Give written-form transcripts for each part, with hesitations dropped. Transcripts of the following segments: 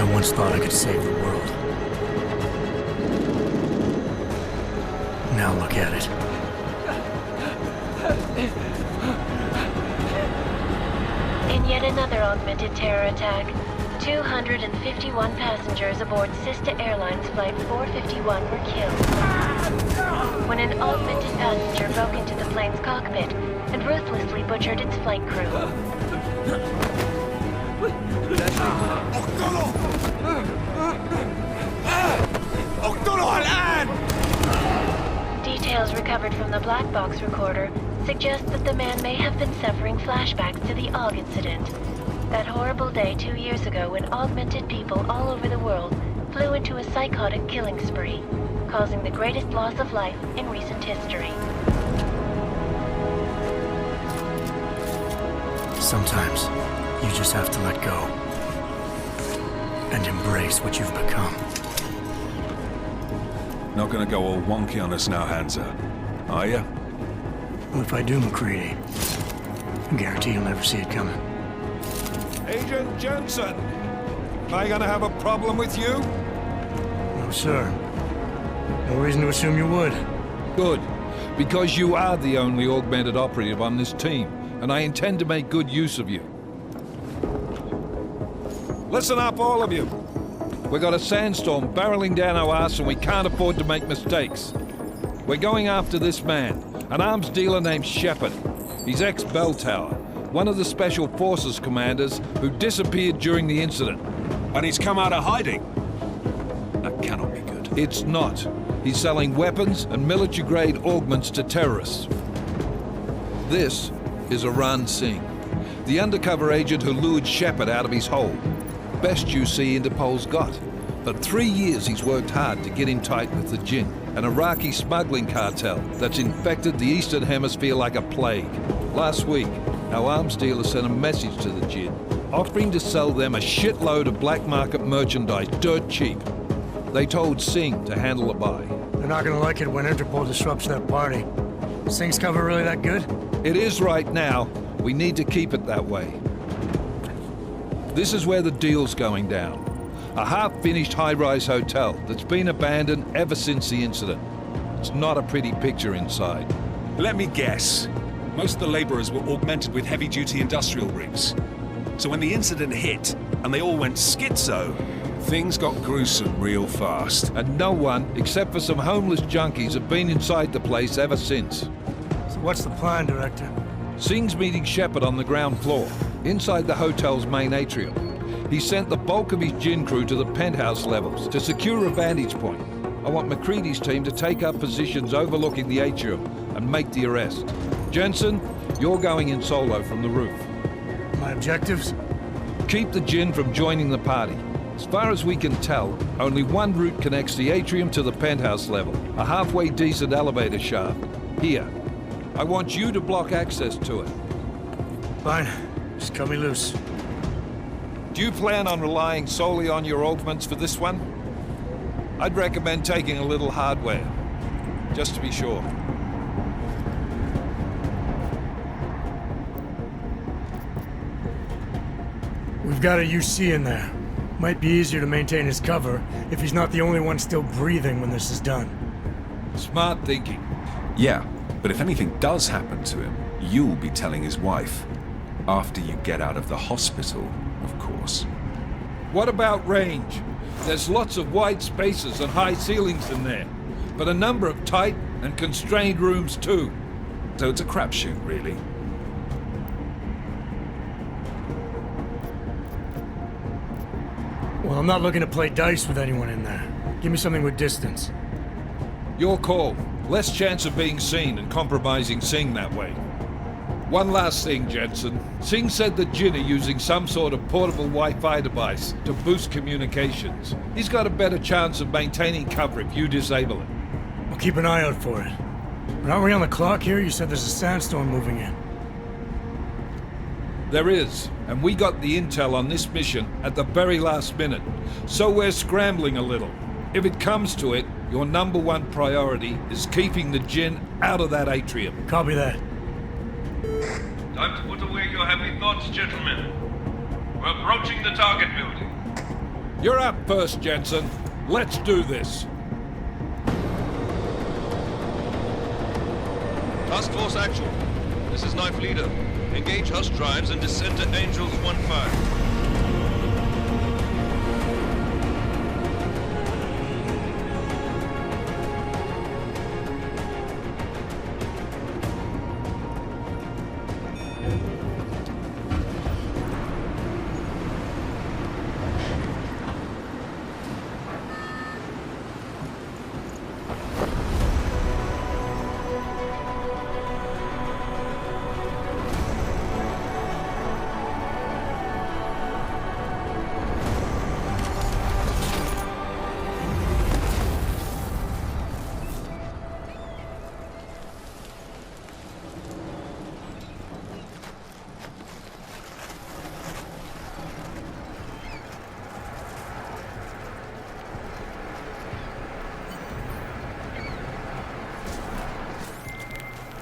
I once thought I could save the world. Now look at it. In yet another augmented terror attack, 251 passengers aboard Sista Airlines Flight 451 were killed when an augmented passenger broke into the plane's cockpit and ruthlessly butchered its flight crew. Details recovered from the black box recorder suggest that the man may have been suffering flashbacks to the AUG incident. That horrible day 2 years ago when augmented people all over the world flew into a psychotic killing spree, causing the greatest loss of life in recent history. Sometimes, you just have to let go. And embrace what you've become. Not gonna go all wonky on us now, Hansa, are you? Well, if I do, McCready, I guarantee you'll never see it coming. Agent Jensen! Am I gonna have a problem with you? No, sir. No reason to assume you would. Good, because you are the only augmented operative on this team, and I intend to make good use of you. Listen up, all of you. We've got a sandstorm barreling down our arse and we can't afford to make mistakes. We're going after this man, an arms dealer named Shepard. He's ex-Bell Tower, one of the Special Forces commanders who disappeared during the incident. And he's come out of hiding. That cannot be good. It's not. He's selling weapons and military-grade augments to terrorists. This is Aran Singh, the undercover agent who lured Shepard out of his hole. Best you see Interpol's got. For 3 years he's worked hard to get in tight with the Jinn, an Iraqi smuggling cartel that's infected the Eastern Hemisphere like a plague. Last week, our arms dealer sent a message to the Jinn, offering to sell them a shitload of black market merchandise dirt cheap. They told Singh to handle the buy. They're not gonna like it when Interpol disrupts that party. Singh's cover really that good? It is right now. We need to keep it that way. This is where the deal's going down. A half-finished high-rise hotel that's been abandoned ever since the incident. It's not a pretty picture inside. Let me guess. Most of the laborers were augmented with heavy-duty industrial rigs. So when the incident hit, and they all went schizo, things got gruesome real fast. And no one, except for some homeless junkies, have been inside the place ever since. So what's the plan, Director? Singh's meeting Shepard on the ground floor, inside the hotel's main atrium. He sent the bulk of his Jinn crew to the penthouse levels to secure a vantage point. I want McCready's team to take up positions overlooking the atrium and make the arrest. Jensen, you're going in solo from the roof. My objectives? Keep the Jinn from joining the party. As far as we can tell, only one route connects the atrium to the penthouse level, a halfway decent elevator shaft. Here. I want you to block access to it. Fine. Just cut me loose. Do you plan on relying solely on your augments for this one? I'd recommend taking a little hardware, just to be sure. We've got a UC in there. Might be easier to maintain his cover if he's not the only one still breathing when this is done. Smart thinking. Yeah, but if anything does happen to him, you'll be telling his wife. After you get out of the hospital, of course. What about range? There's lots of wide spaces and high ceilings in there, but a number of tight and constrained rooms too. So it's a crapshoot, really. Well, I'm not looking to play dice with anyone in there. Give me something with distance. Your call. Less chance of being seen and compromising Singh that way. One last thing, Jensen. Singh said the Jinn are using some sort of portable Wi-Fi device to boost communications. He's got a better chance of maintaining cover if you disable it. I'll keep an eye out for it. But aren't we on the clock here? You said there's a sandstorm moving in. There is, and we got the intel on this mission at the very last minute, so we're scrambling a little. If it comes to it, your #1 priority is keeping the Jinn out of that atrium. Copy that. Time to put away your heavy thoughts, gentlemen. We're approaching the target building. You're up first, Jensen. Let's do this. Task Force Actual. This is Knife Leader. Engage Hush drives and descend to Angels 1-5.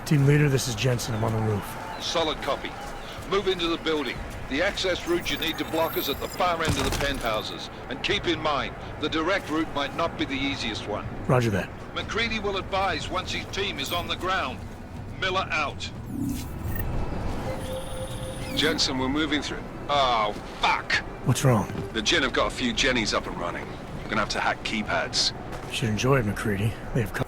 Team leader, this is Jensen. I'm on the roof. Solid copy. Move into the building. The access route you need to block is at the far end of the penthouses. And keep in mind, the direct route might not be the easiest one. Roger that. McCready will advise once his team is on the ground. Miller out. Jensen, we're moving through. Oh, fuck! What's wrong? The Gen have got a few Jennies up and running. We're gonna have to hack keypads. You should enjoy it, McCready. They have colors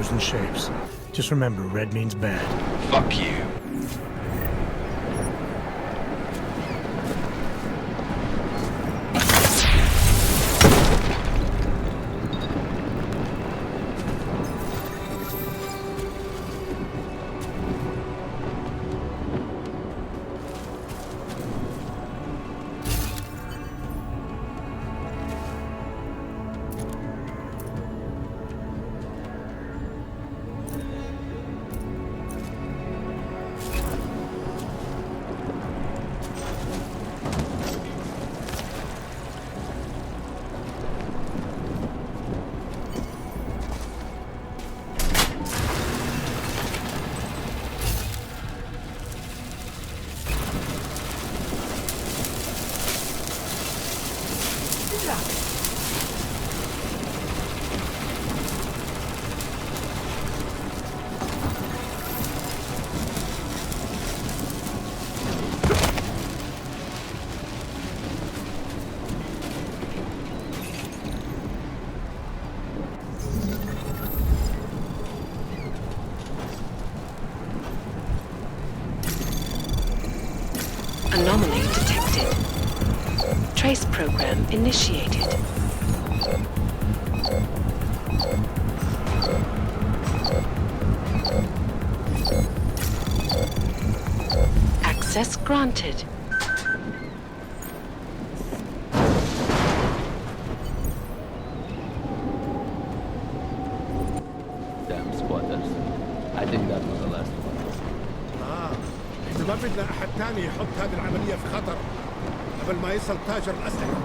and shapes. Just remember, red means bad. Fuck you. Anomaly detected. Trace program initiated. Access granted. Damn squatters. I think that was the last one. إذا ما بدنا أحد تاني يحط هذه العملية في خطر قبل ما يصل تاجر الأسلحة.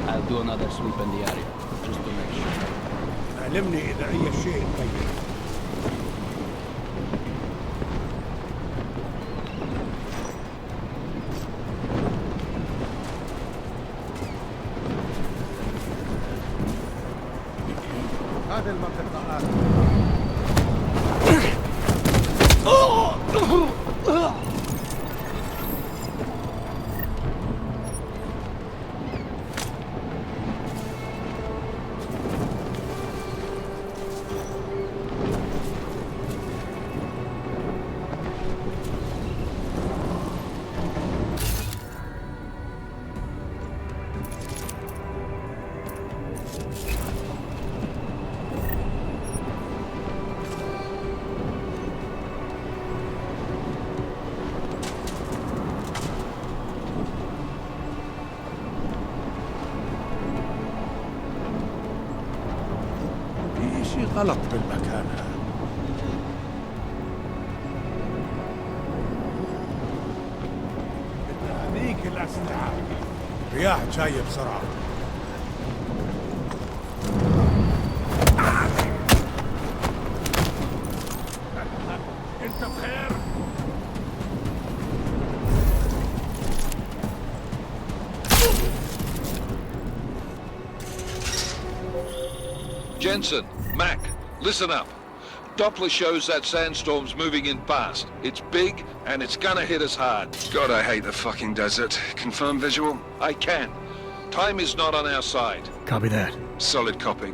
I'll do another sweep in the area, just to make sure. علمني إذا أي شيء طيب. هذه المنطقة غلط بالمكان هذا. هذيك الأسلحة. رياح جاية بسرعة. Jensen, Mac, listen up. Doppler shows that sandstorm's moving in fast. It's big, and it's gonna hit us hard. God, I hate the fucking desert. Confirm visual? I can. Time is not on our side. Copy that. Solid copy.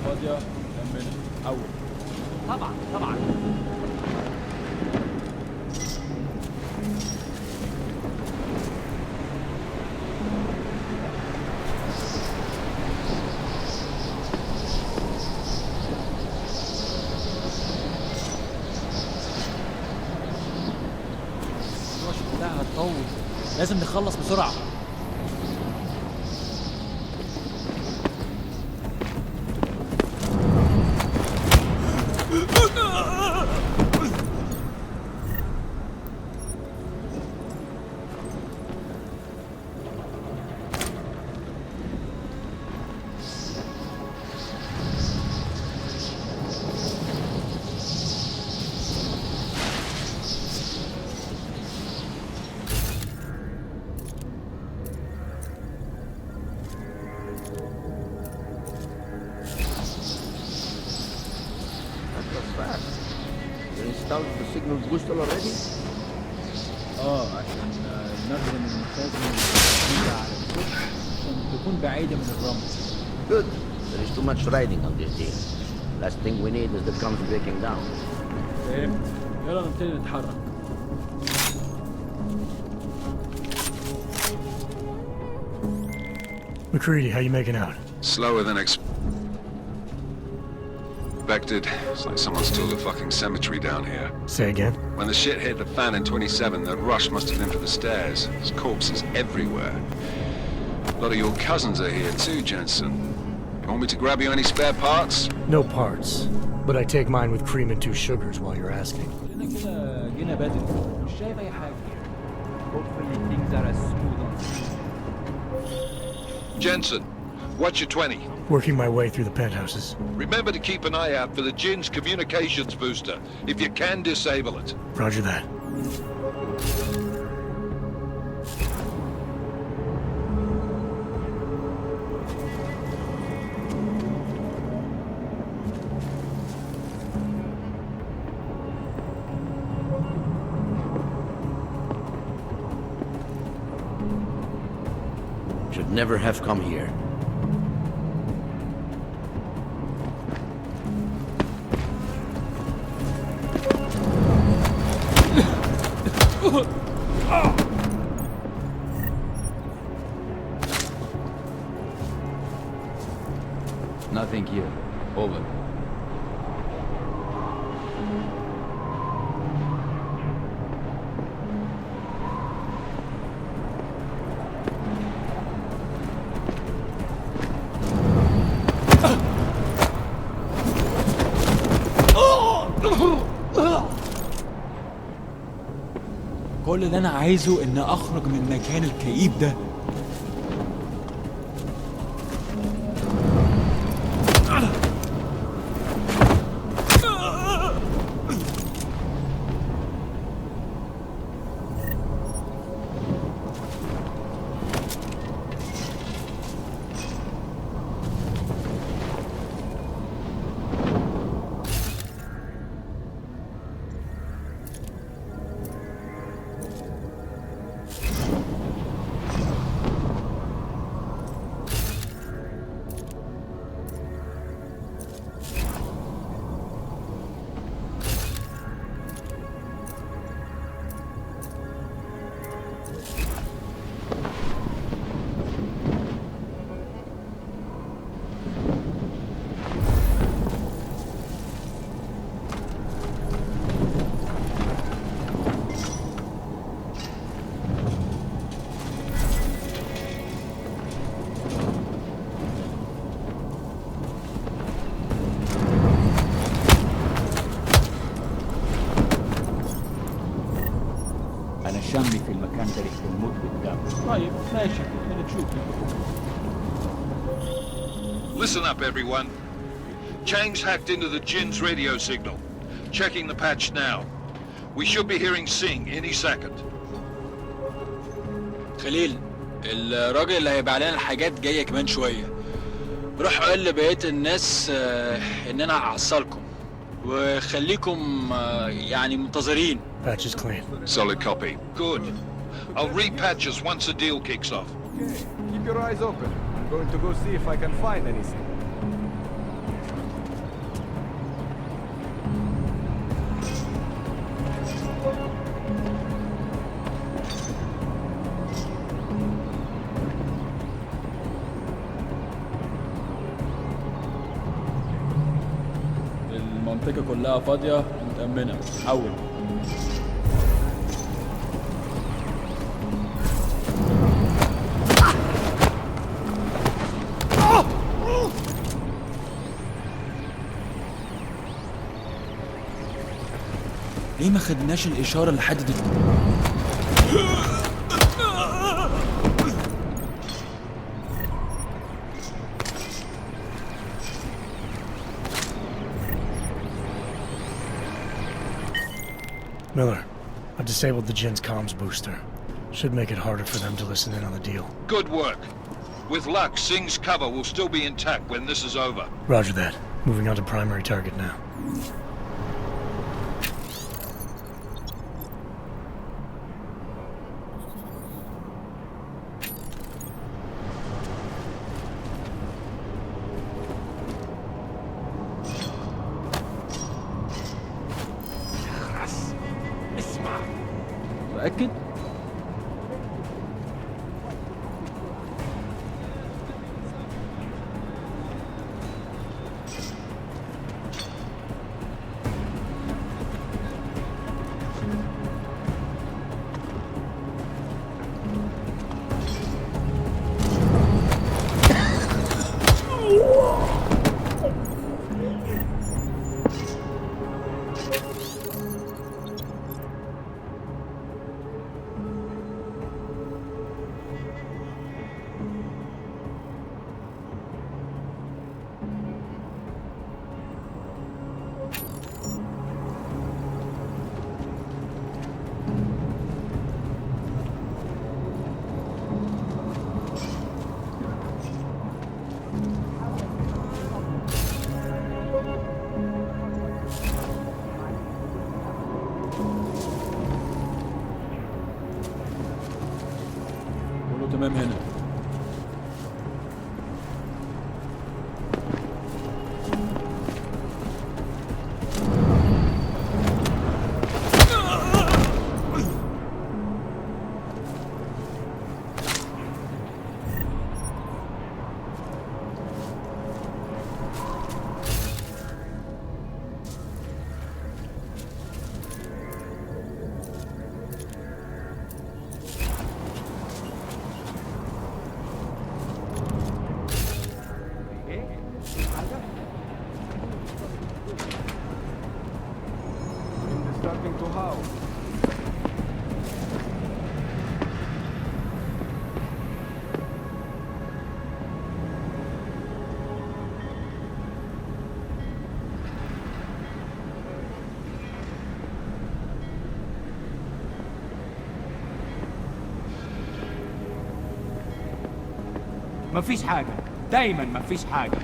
فاضية كمل أول. طبعا طبعا. الوش بتاعها هتطول، لازم نخلص بسرعة. The signal booster already? عشان نخدم المخازن الجديدة على الكل عشان تكون بعيدة من الرمل. Good. There is too much riding on this deal. Last thing we need is the comes breaking down. فهمت. يلا نبتدي نتحرك. McCready, how you making out? Slower than expected. It's like someone stole a fucking cemetery down here. Say again? When the shit hit the fan in 27, the rush must have been for the stairs. There's corpses everywhere. A lot of your cousins are here too, Jensen. You want me to grab you any spare parts? No parts. But I take mine with cream and 2 sugars while you're asking. كلنا كده جينا بدري. مش شايف أي حاجة. Hopefully things are as smooth on screen. Jensen, what's your 20? Working my way through the penthouses. Remember to keep an eye out for the Jin's communications booster. If you can, disable it. Roger that. Should never have come here. Nothing here. Over. كل اللي انا عايزه ان اخرج من المكان الكئيب ده. هنترك ونموت قدام. طيب ماشي نشوف. Listen up, everyone. Chang's hacked into the Jin's radio signal. Checking the patch now. We should be hearing Sing any second. خليل، الراجل اللي هيبقى علينا الحاجات جاية كمان شوية. روح قول لبقية الناس إن أنا هعصلكم وخليكم يعني منتظرين. Patch is clean. Solid copy. Good. I'll repatch us once the deal kicks off. Okay, keep your eyes open. I'm going to go see if I can find anything. المنطقة كلها فاضية ومتأمنة. حول. ليه ما خدناش الإشارة لحد دلوقتي؟ Miller, I've disabled the Jin's comms booster. Should make it harder for them to listen in on the deal. Good work. With luck, Sing's cover will still be intact when this is over. Roger that. Moving on to primary target now. متأكد؟ تمام هنا. ما فيش حاجة، دايما ما فيش حاجة.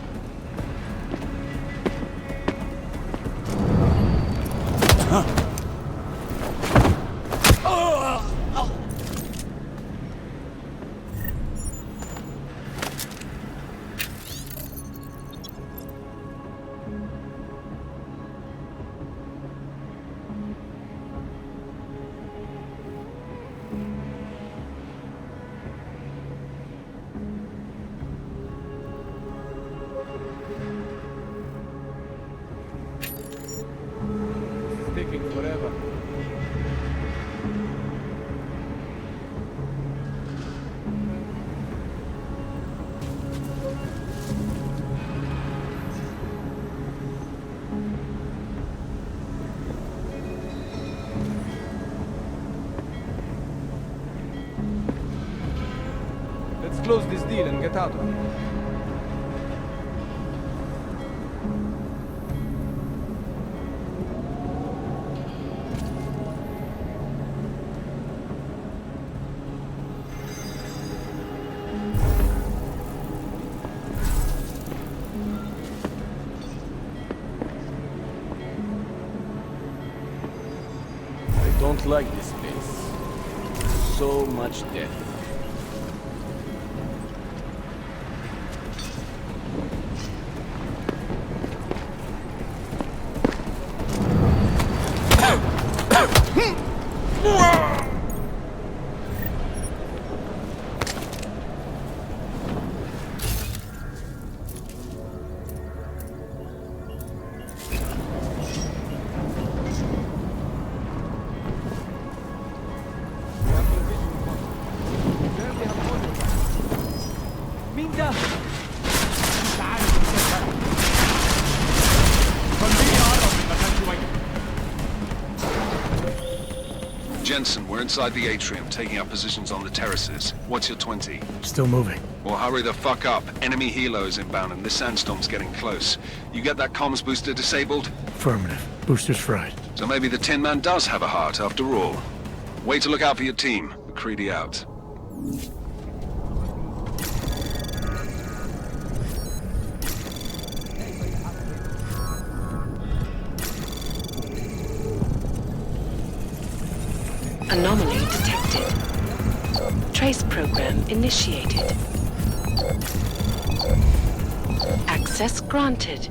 close this deal and get out of here. I don't like this place. So much death. Jensen, we're inside the atrium, taking up positions on the terraces. What's your 20? Still moving. Well, hurry the fuck up. Enemy helos inbound and this sandstorm's getting close. You get that comms booster disabled? Affirmative. Booster's fried. So maybe the Tin Man does have a heart after all. Way to look out for your team. McCready out. Anomaly detected. Trace program initiated. Access granted.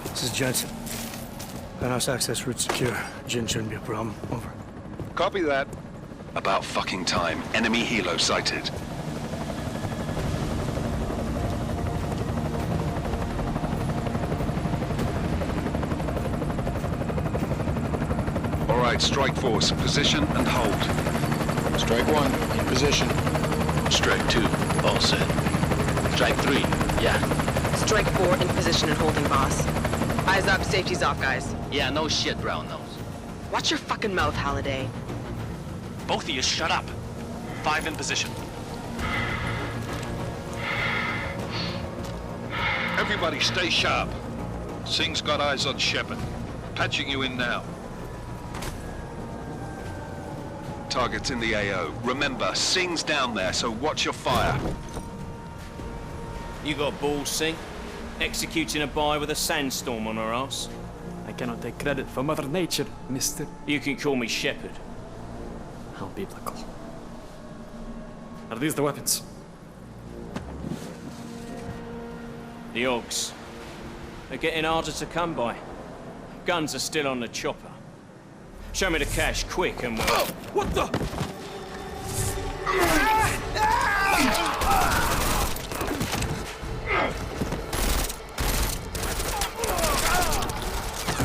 This is Jensen. Penthouse access route secure. Jin shouldn't be a problem. Over. Copy that. About fucking time. Enemy helo sighted. All right, strike force. Position and hold. Strike 1, in position. Strike 2, all set. Strike 3, yeah. Strike 4, in position and holding, boss. Eyes up, safety's off, guys. Yeah, no shit, brown nose. Watch your fucking mouth, Halliday. Both of you, shut up. 5 in position. Everybody stay sharp. Singh's got eyes on Shepard. Patching you in now. Target's in the AO. Remember, Singh's down there, so watch your fire. You got balls, Singh? Executing a buy with a sandstorm on our ass? I cannot take credit for Mother Nature, mister. You can call me Shepard. How biblical. Are these the weapons? The Augs. They're getting harder to come by. Guns are still on the chopper. Show me the cash, quick, and we'll... Oh, what the?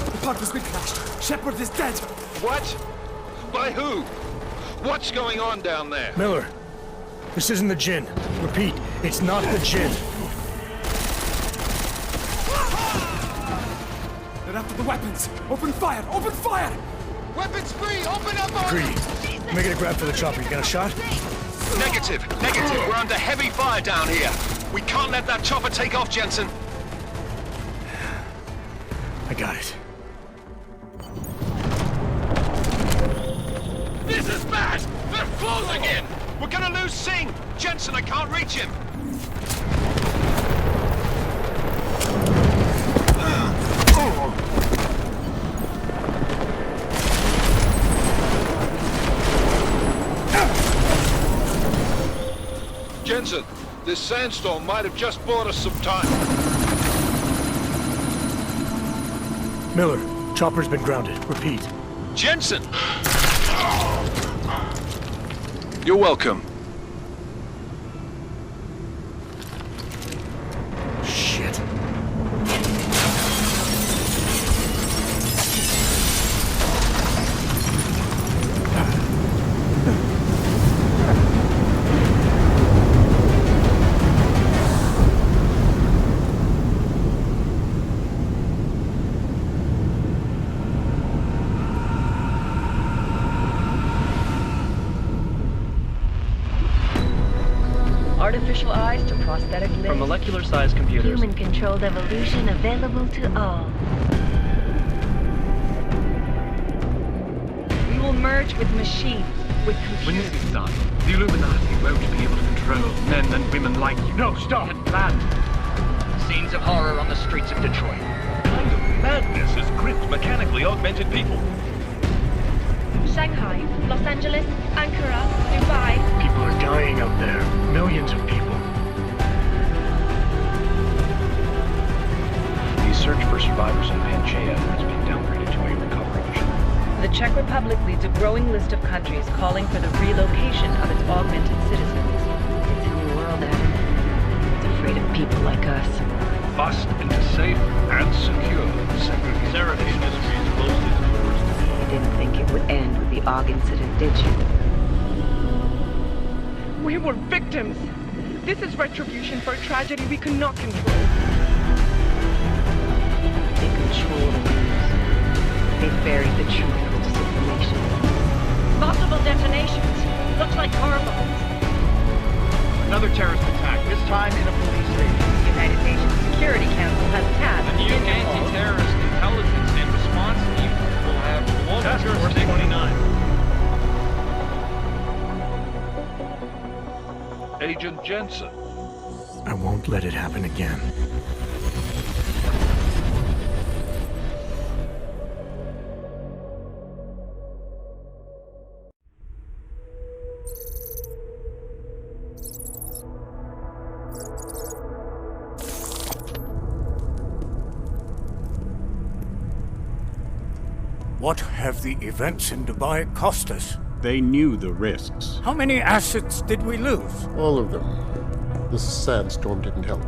The part was crashed. Shepard is dead. What? By who? What's going on down there? Miller, this isn't the Jinn. Repeat, it's not the Jinn. They're after the weapons. Open fire! Open fire! Weapons free! Open up on Greedy. Making a grab for the chopper. You got a shot? Negative. We're under heavy fire down here. We can't let that chopper take off, Jensen. I got it. This is bad! They're closing in! We're gonna lose Singh! Jensen, I can't reach him! Jensen, this sandstorm might have just bought us some time. Miller, chopper's been grounded. Repeat. Jensen! You're welcome. Shit. prosthetic limbs. From molecular-sized computers. Human-controlled evolution available to all. We will merge with machines, with computers. When this is done, the Illuminati won't be able to control men and women like you. No, stop! Had planned. Scenes of horror on the streets of Detroit. Kind of madness has gripped mechanically augmented people. Shanghai, Los Angeles, Ankara, Dubai. People are dying out there. Millions of people. The search for survivors in Pangaea has been downgraded to a recovery mission. The Czech Republic leads a growing list of countries calling for the relocation of its augmented citizens. It's a new world, Adam. It's afraid of people like us. Bust into safe and secure segregation industries closely towards the You didn't think it would end with the AUG incident, did you? We were victims. This is retribution for a tragedy we cannot control. They control the news. They buried the truth with disinformation. Multiple detonations. Looks like car bombs. Another terrorist attack, this time in a police station. The United Nations Security Council has tasked The new anti-terrorist intelligence and response team will have global jurisdiction. 29. Agent Jensen. I won't let it happen again. What have the events in Dubai cost us? They knew the risks. How many assets did we lose? All of them. The sandstorm didn't help.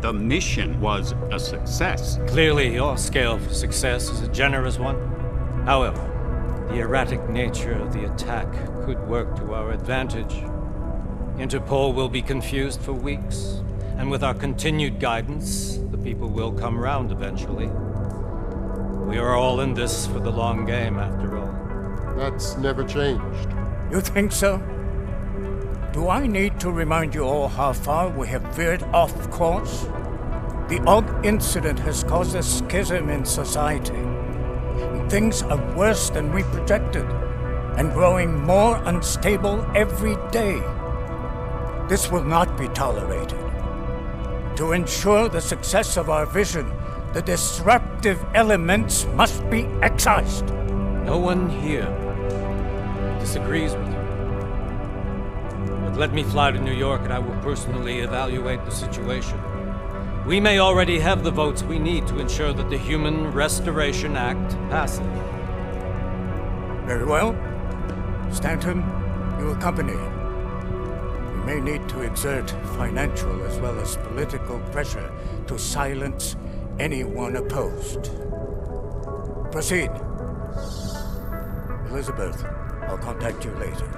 The mission was a success. Clearly, your scale for success is a generous one. However, the erratic nature of the attack could work to our advantage. Interpol will be confused for weeks, and with our continued guidance, the people will come round eventually. We are all in this for the long game, after all. That's never changed. You think so? Do I need to remind you all how far we have veered off course? The AUG incident has caused a schism in society. Things are worse than we projected, and growing more unstable every day. This will not be tolerated. To ensure the success of our vision, the disruptive elements must be excised. No one here disagrees with you. But let me fly to New York and I will personally evaluate the situation. We may already have the votes we need to ensure that the Human Restoration Act passes. Very well. Stanton, you accompany. We may need to exert financial as well as political pressure to silence anyone opposed. Proceed. Elizabeth, I'll contact you later.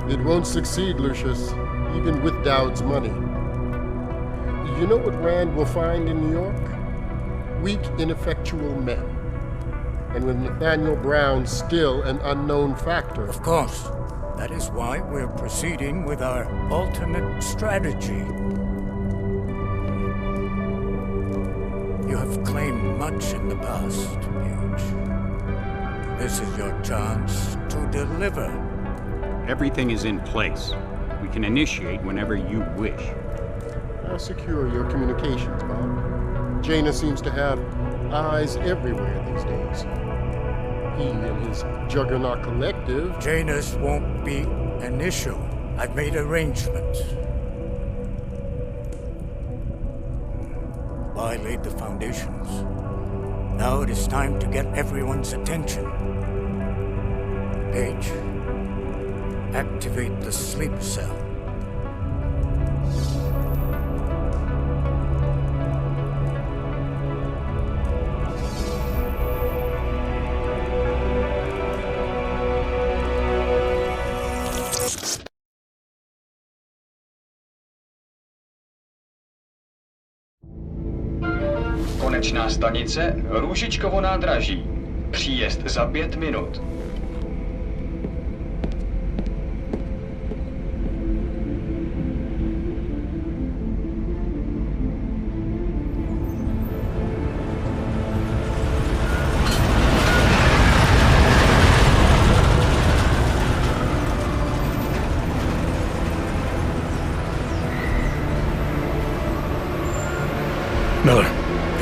It won't succeed, Lucius, even with Dowd's money. You know what Rand will find in New York? Weak, ineffectual men. And with Nathaniel Brown still an unknown factor. Of course. That is why we're proceeding with our alternate strategy. You have claimed much in the past, Paige. This is your chance to deliver. Everything is in place. We can initiate whenever you wish. I'll secure your communications, Bob. Jaina seems to have eyes everywhere these days. He and his Juggernaut Collective... Jaina's won't be an issue. I've made arrangements. I laid the foundations. Now it is time to get everyone's attention. Paige, activate the sleep cell. Konečná stanice Růžičkovo nádraží. Příjezd za 5 minut.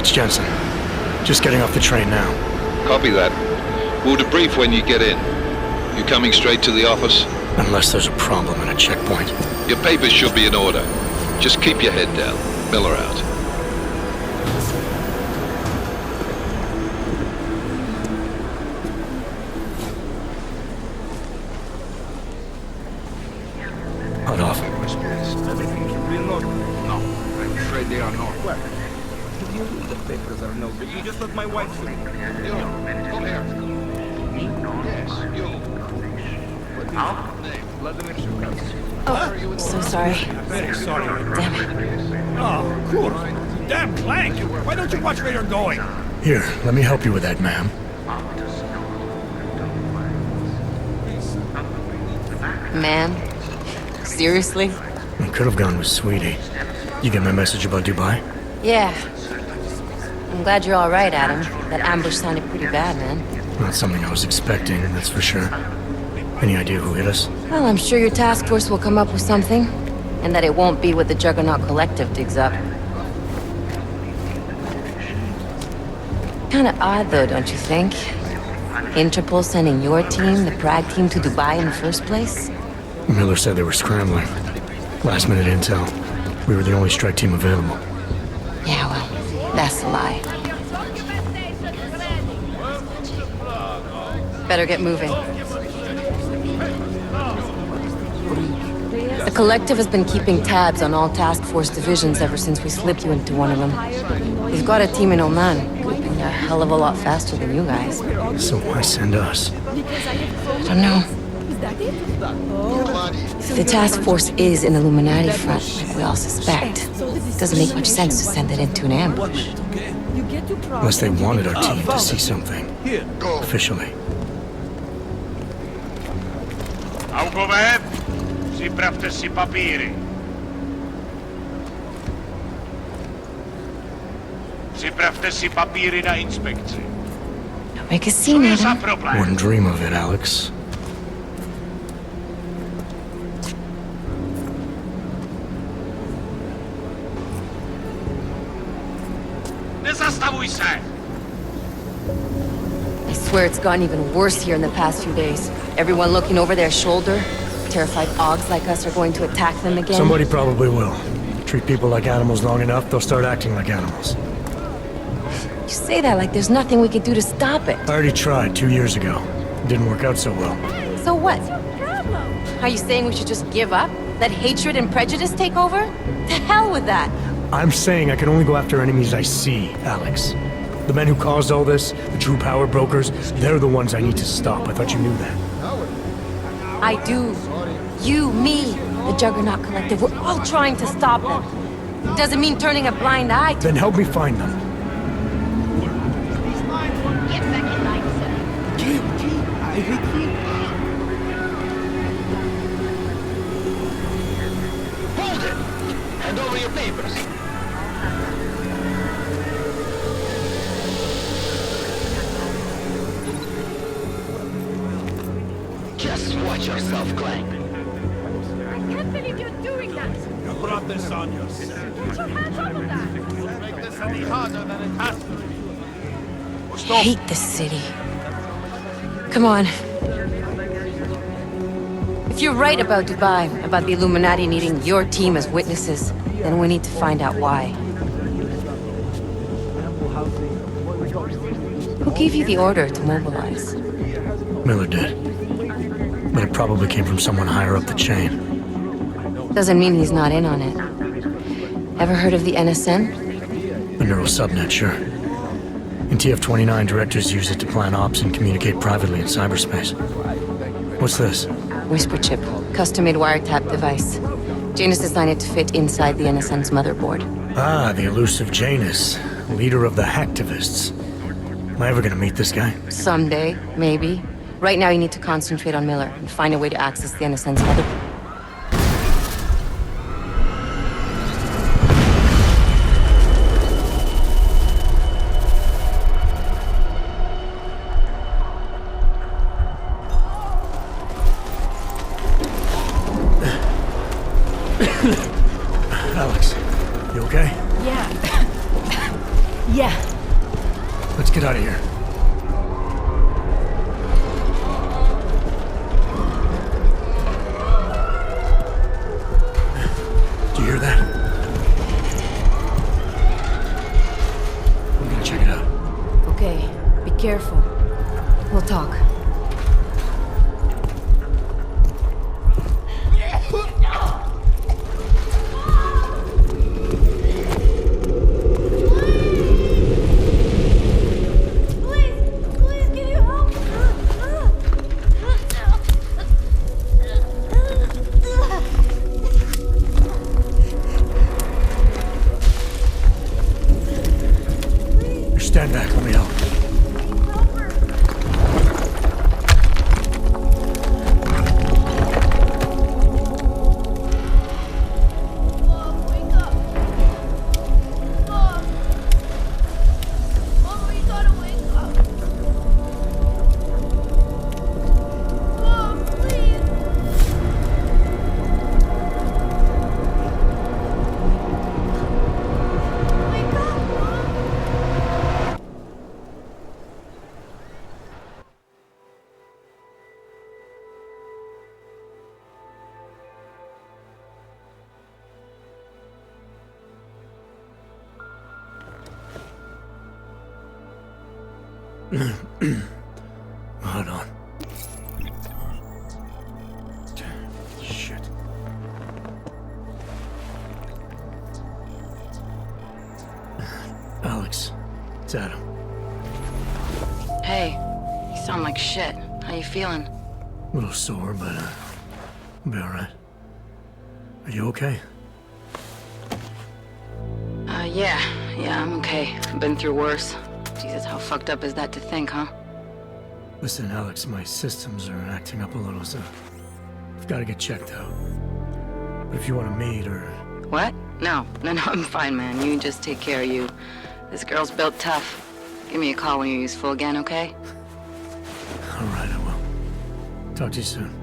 It's Jensen. Just getting off the train now. Copy that. We'll debrief when you get in. You coming straight to the office? Unless there's a problem at a checkpoint. Your papers should be in order. Just keep your head down. Miller out. Hot off. Everything should be in order. No, I'm afraid they are not. What? The papers are no good. You just let my wife see. You, come here. Me? Yes, you. What is your name? Vladimir Shukov. Oh, so sorry. Very sorry. Damn it. Oh, cool. Damn Clank! Why don't you watch where you're going? Here, let me help you with that, ma'am. Man? Seriously? I could have gone with Sweetie. You get my message about Dubai? Yeah. I'm glad you're all right, Adam. That ambush sounded pretty bad, man. Not something I was expecting, that's for sure. Any idea who hit us? Well, I'm sure your task force will come up with something. And that it won't be what the Juggernaut Collective digs up. Kinda odd, though, don't you think? Interpol sending your team, the Prague team, to Dubai in the first place? Miller said they were scrambling. Last minute intel. We were the only strike team available. Yeah, well, that's a lie. Better get moving. The Collective has been keeping tabs on all task force divisions ever since we slipped you into one of them. We've got a team in Oman, moving a hell of a lot faster than you guys. So why send us? I don't know. If the task force is an Illuminati front, like we all suspect, it doesn't make much sense to send it into an ambush. Unless they wanted our team to see something. Officially. Augoveb, připravte si papíry. Připravte si papíry na inspekci. Make a scene, Adam. Wouldn't dream of it, Alex. Nezastavuj se! I swear it's gotten even worse here in the past few days. Everyone looking over their shoulder. Terrified Augs like us are going to attack them again. Somebody probably will. Treat people like animals long enough, they'll start acting like animals. You say that like there's nothing we could do to stop it. I already tried 2 years ago. It didn't work out so well. So what? Are you saying we should just give up? Let hatred and prejudice take over? To hell with that! I'm saying I can only go after enemies I see, Alex. The men who caused all this, the true power brokers, they're the ones I need to stop. I thought you knew that. I do. You, me, the Juggernaut Collective, we're all trying to stop them. Doesn't mean turning a blind eye to... Then help me find them. Hold it! Hand over your papers. Just watch yourself, Clank. I can't believe you're doing that! You brought this on yourself. Put your hands off of that! Don't make this any harder than it has to be. I hate this city. Come on. If you're right about Dubai, about the Illuminati needing your team as witnesses, then we need to find out why. Who gave you the order to mobilize? Miller did. But it probably came from someone higher up the chain. Doesn't mean he's not in on it. Ever heard of the NSN? A neural subnet, sure. In TF-29, directors use it to plan ops and communicate privately in cyberspace. What's this? Whisper chip, custom-made wiretap device. Janus designed it to fit inside the NSN's motherboard. Ah, the elusive Janus, leader of the hacktivists. Am I ever gonna meet this guy? Someday, maybe. Right now you need to concentrate on Miller and find a way to access the NSN's motherboard. Alex, you okay? Yeah. Yeah. Let's get out of here. Do you hear that? I'm gonna check it out. Okay, be careful. We'll talk. Stand back, let me help. Hold on. Shit. Alex, it's Adam. Hey, you sound like shit. How you feeling? A little sore, but I'll be alright. Are you okay? Yeah, I'm okay. I've been through worse. Jesus, how fucked up is that to think, huh? Listen, Alex, my systems are acting up a little, so I've got to get checked out. But if you want a maid or... What? No, I'm fine, man. You just take care of you. This girl's built tough. Give me a call when you're useful again, okay? Alright, I will. Talk to you soon.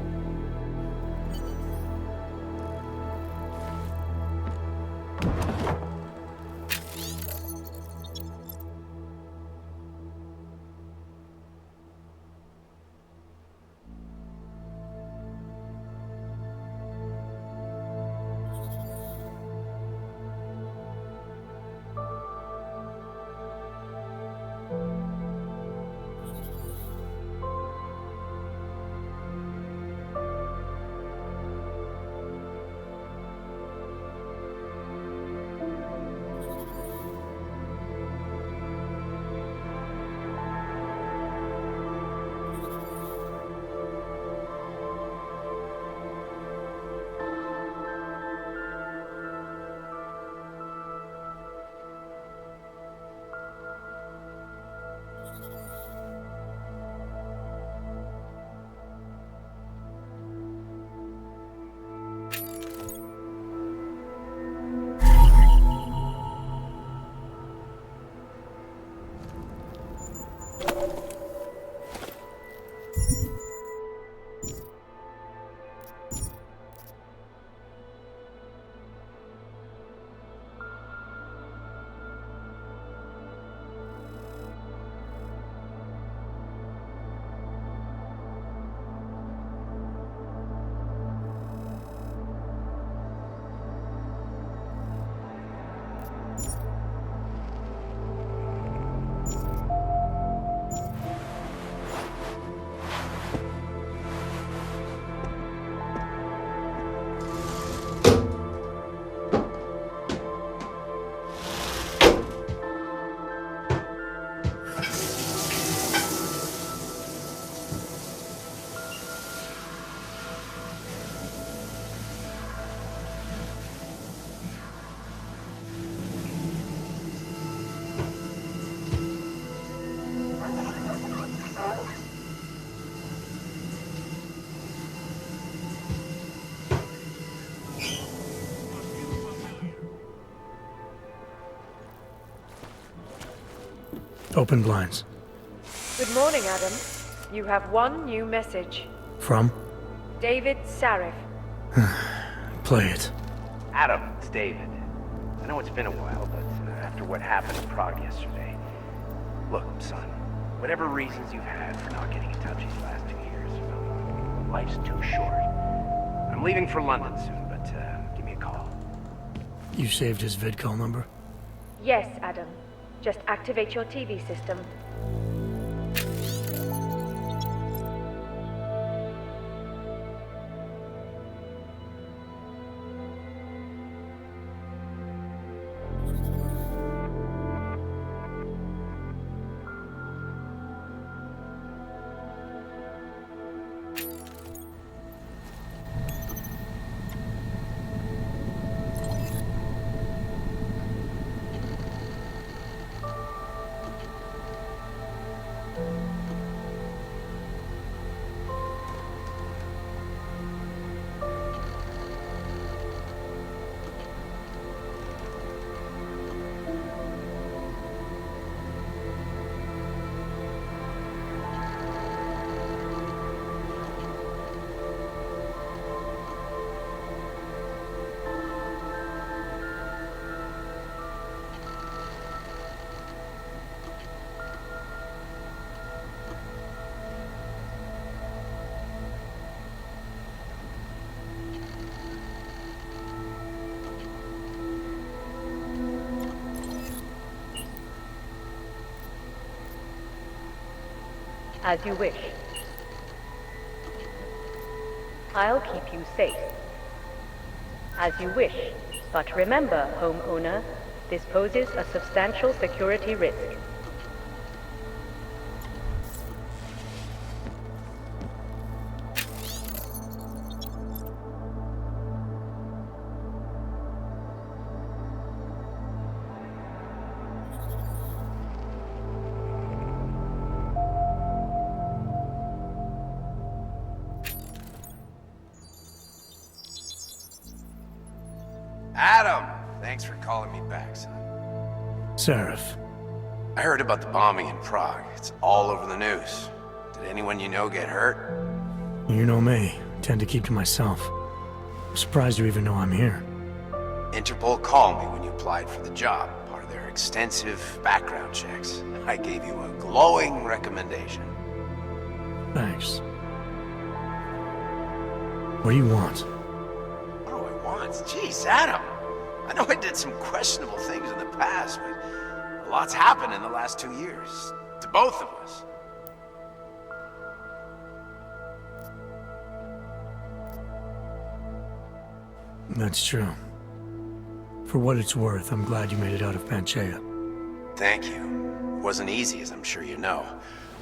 Open blinds. Good morning, Adam. You have one new message. From? David Sarif. Play it. Adam, it's David. I know it's been a while, but after what happened in Prague yesterday, Look, son, whatever reasons you've had for not getting in touch these last 2 years, well, life's too short. I'm leaving for London soon, but give me a call. You saved his vidcall number? Yes, Adam. Just activate your TV system. As you wish. I'll keep you safe. As you wish. But remember, homeowner, this poses a substantial security risk. Adam! Thanks for calling me back, son. Seraph. I heard about the bombing in Prague. It's all over the news. Did anyone you know get hurt? You know me. Tend to keep to myself. I'm surprised you even know I'm here. Interpol called me when you applied for the job, part of their extensive background checks. I gave you a glowing recommendation. Thanks. What do you want? What do I want? Jeez, Adam! I know I did some questionable things in the past, but a lot's happened in the last 2 years. To both of us. That's true. For what it's worth, I'm glad you made it out of Panchea. Thank you. It wasn't easy, as I'm sure you know.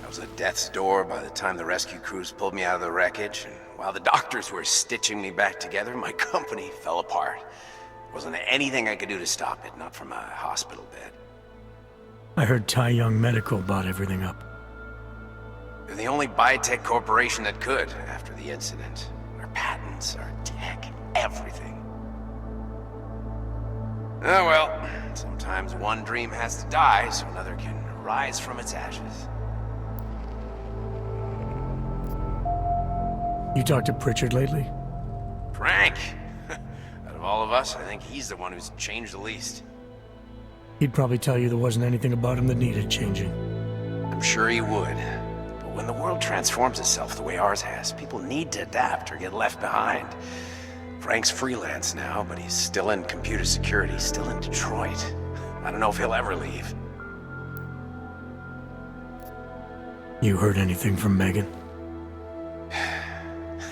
I was at death's door by the time the rescue crews pulled me out of the wreckage, and while the doctors were stitching me back together, my company fell apart. Wasn't anything I could do to stop it, not from a hospital bed. I heard Tai Young Medical bought everything up. They're the only biotech corporation that could, after the incident. Our patents, our tech, everything. Oh well, sometimes one dream has to die so another can rise from its ashes. You talked to Pritchard lately? Frank! Out of all of us, I think he's the one who's changed the least. He'd probably tell you there wasn't anything about him that needed changing. I'm sure he would. But when the world transforms itself the way ours has, people need to adapt or get left behind. Frank's freelance now, but he's still in computer security, still in Detroit. I don't know if he'll ever leave. You heard anything from Megan?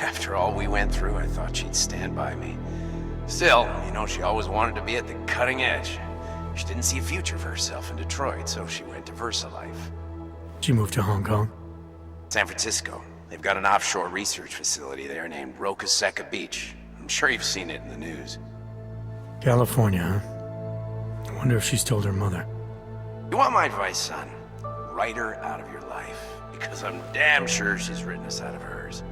After all we went through, I thought she'd stand by me. Still, you know, she always wanted to be at the cutting edge. She didn't see a future for herself in Detroit, so she went to VersaLife. She moved to Hong Kong? San Francisco. They've got an offshore research facility there named Rokaseca Beach. I'm sure you've seen it in the news. California, huh? I wonder if she's told her mother. You want my advice, son? Write her out of your life, because I'm damn sure she's written us out of hers.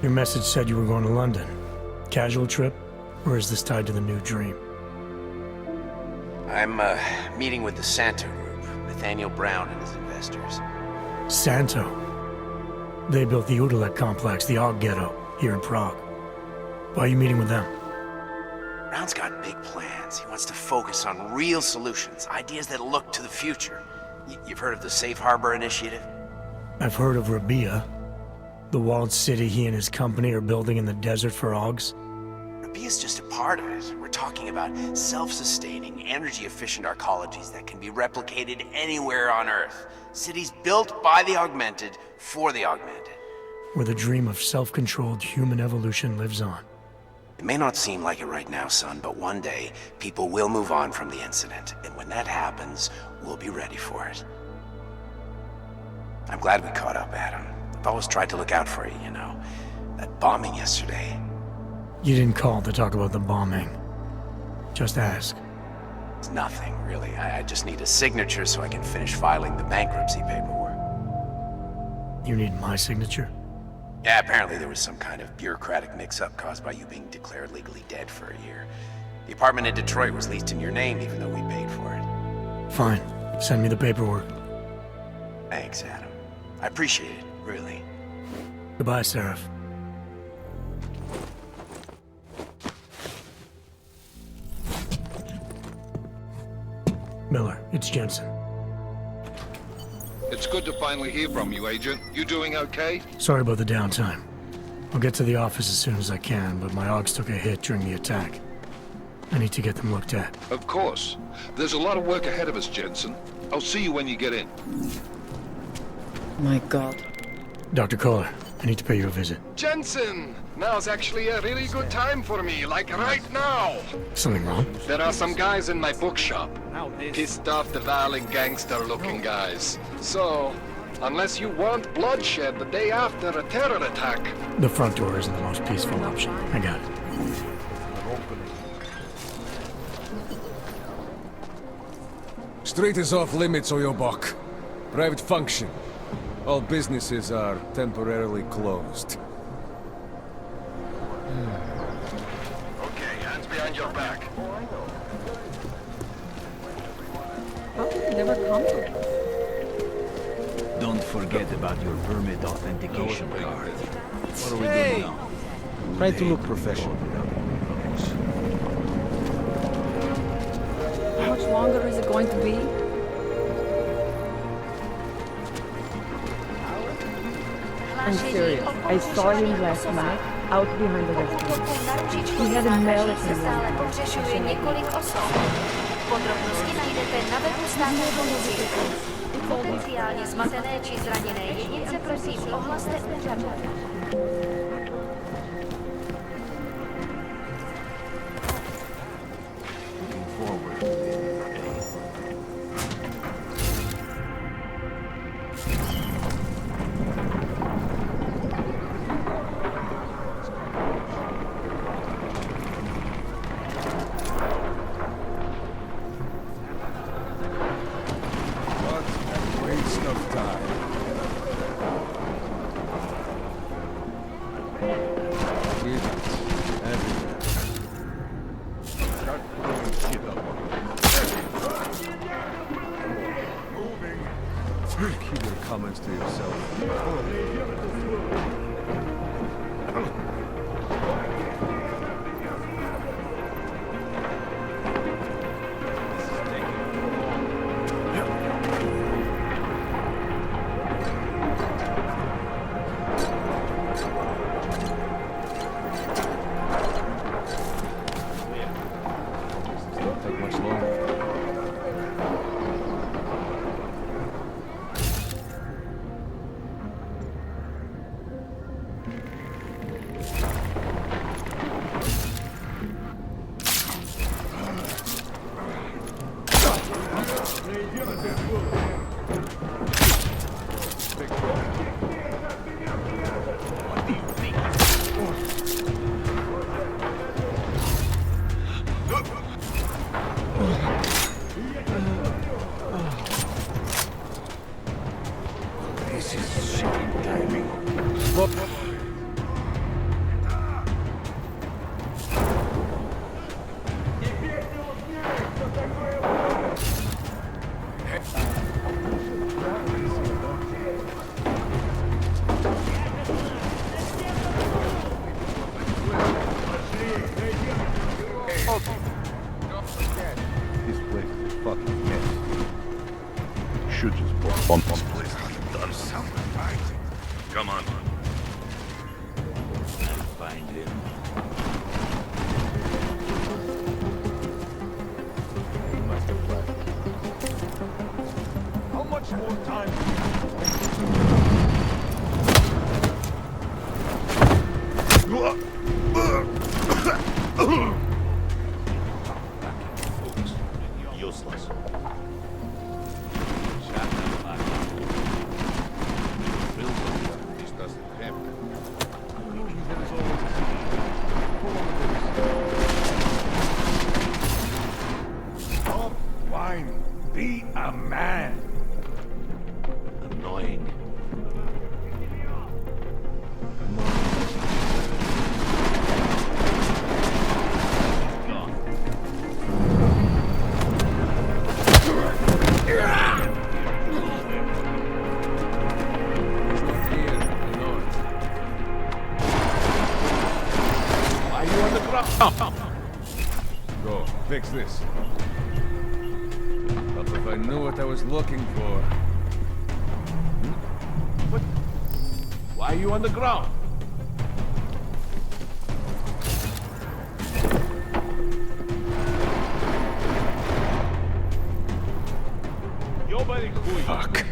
Your message said you were going to London. Casual trip? Or is this tied to the new dream? I'm, meeting with the Santo Group, Nathaniel Brown and his investors. Santo? They built the Udalek complex, the Og Ghetto, here in Prague. Why are you meeting with them? Brown's got big plans. He wants to focus on real solutions, ideas that look to the future. You've heard of the Safe Harbor Initiative? I've heard of Rabia, the walled city he and his company are building in the desert for Augs. Rabia's just a part of it. We're talking about self-sustaining, energy-efficient arcologies that can be replicated anywhere on Earth. Cities built by the augmented, for the augmented. Where the dream of self-controlled human evolution lives on. It may not seem like it right now, son, but one day, people will move on from the incident, and when that happens, we'll be ready for it. I'm glad we caught up, Adam. I've always tried to look out for you, you know. That bombing yesterday. You didn't call to talk about the bombing. Just ask. It's nothing, really. I just need a signature so I can finish filing the bankruptcy paperwork. You need my signature? Yeah, apparently there was some kind of bureaucratic mix-up caused by you being declared legally dead for a year. The apartment in Detroit was leased in your name, even though we paid for it. Fine. Send me the paperwork. Thanks, Adam. I appreciate it, really. Goodbye, Seraph. Miller, it's Jensen. It's good to finally hear from you, Agent. You doing okay? Sorry about the downtime. I'll get to the office as soon as I can, but my Augs took a hit during the attack. I need to get them looked at. Of course. There's a lot of work ahead of us, Jensen. I'll see you when you get in. My God. Dr. Kohler, I need to pay you a visit. Jensen! Now's actually a really good time for me, like right now! Something wrong? There are some guys in my bookshop. Pissed off the violent gangster-looking guys. So, unless you want bloodshed the day after a terror attack... The front door isn't the most peaceful option. I got it. Street is off limits, Oyobok. Private function. All businesses are temporarily closed. Okay, hands behind your back. How did it never come to it? Don't forget about your permit authentication card. What are we doing now? Try to look professional. How much longer is it going to be? I'm serious. I saw him last night out behind the restaurant. He had a American Podrobnosti najdete na webu státní policie. Potenciálně zmatené či zraněné jedince prosím ohlaste úřadu. Keep your comments to yourself. Don't take much longer. should just bomb this place like a done something. Come on. I'll find him. He must have left. How much more time? Useless. This doesn't happen. Stop whining. Be a man. Annoying. Go, fix this. But if I knew what I was looking for... What? Why are you on the ground? Fuck.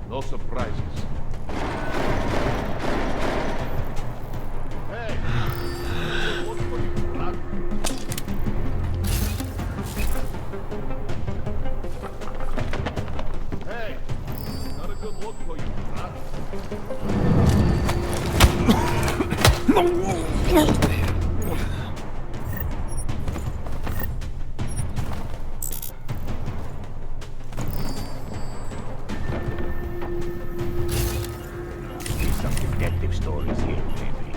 No surprises. Hey! Look for you, rat. Hey! Not a good look for you, rat. Stories here, maybe.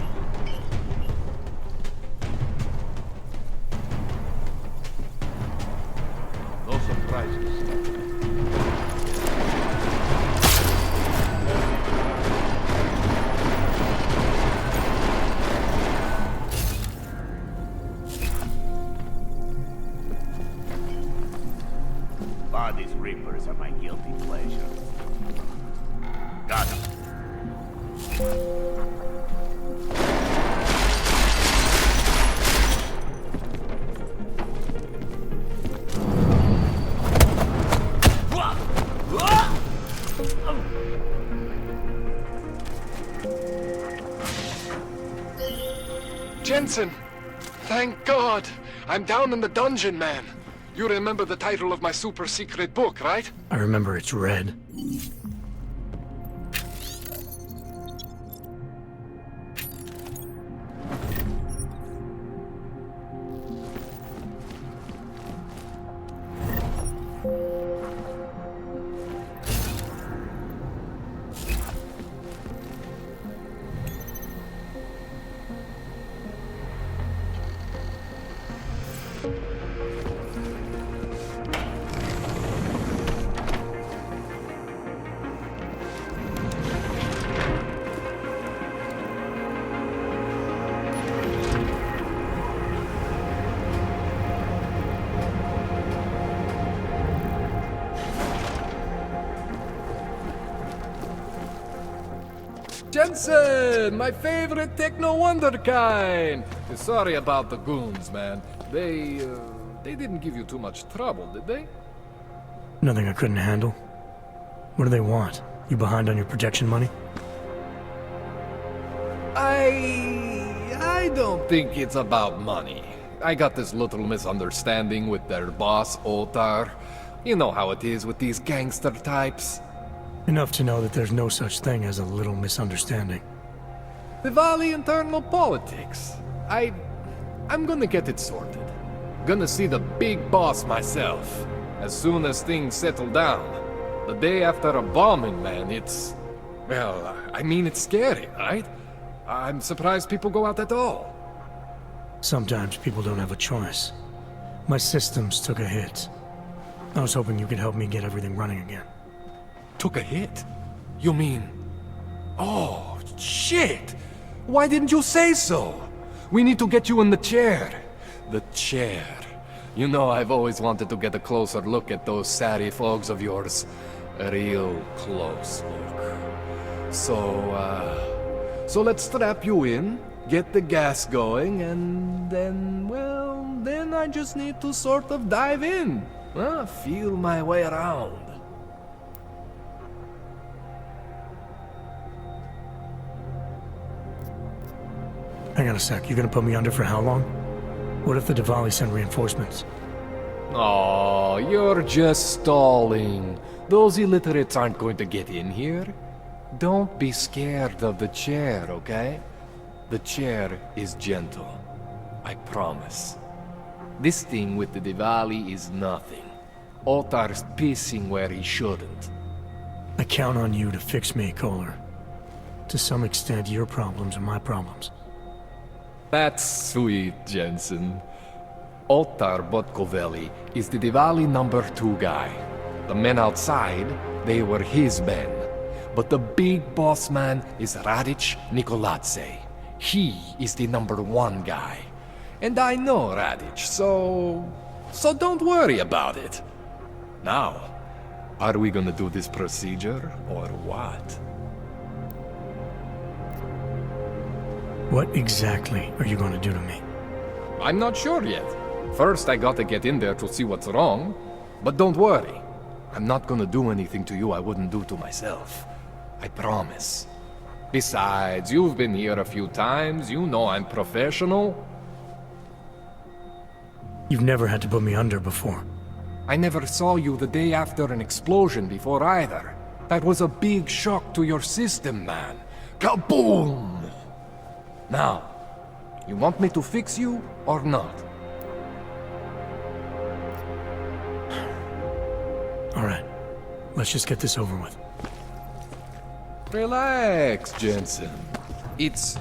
No surprises. Bodies reapers are my guilty pleasure. Got him. Jensen! Thank God! I'm down in the dungeon, man. You remember the title of my super secret book, right? I remember it's red. Jensen, my favorite techno wonderkind. Sorry about the goons, man. They didn't give you too much trouble, did they? Nothing I couldn't handle. What do they want? You behind on your protection money? I don't think it's about money. I got this little misunderstanding with their boss, Otar. You know how it is with these gangster types. Enough to know that there's no such thing as a little misunderstanding. The Valley internal politics. I'm gonna get it sorted. Gonna see the big boss myself. As soon as things settle down. The day after a bombing, man, it's... Well, I mean, it's scary, right? I'm surprised people go out at all. Sometimes people don't have a choice. My systems took a hit. I was hoping you could help me get everything running again. Took a hit? You mean... Oh, Shit! Why didn't you say so? We need to get you in the chair. The chair. You know, I've always wanted to get a closer look at those satty fogs of yours. A real close look. So let's strap you in, get the gas going, and then, well, then I just need to sort of dive in. Feel my way around. Hang on a sec, you're gonna put me under for how long? What if the Diwali send reinforcements? Oh, you're just stalling. Those illiterates aren't going to get in here. Don't be scared of the chair, okay? The chair is gentle. I promise. This thing with the Diwali is nothing. Otar's pissing where he shouldn't. I count on you to fix me, Kohler. To some extent, your problems are my problems. That's sweet, Jensen. Otar Botkoveli is the Diwali #2 guy. The men outside, they were his men. But the big boss man is Radic Nikoladze. He is the #1 guy. And I know Radic, so don't worry about it. Now, are we gonna do this procedure, or what? What exactly are you going to do to me? I'm not sure yet. First, I gotta get in there to see what's wrong. But don't worry. I'm not gonna do anything to you I wouldn't do to myself. I promise. Besides, you've been here a few times. You know I'm professional. You've never had to put me under before. I never saw you the day after an explosion before either. That was a big shock to your system, man. Kaboom! Now, you want me to fix you or not? All right, let's just get this over with. Relax, Jensen. It's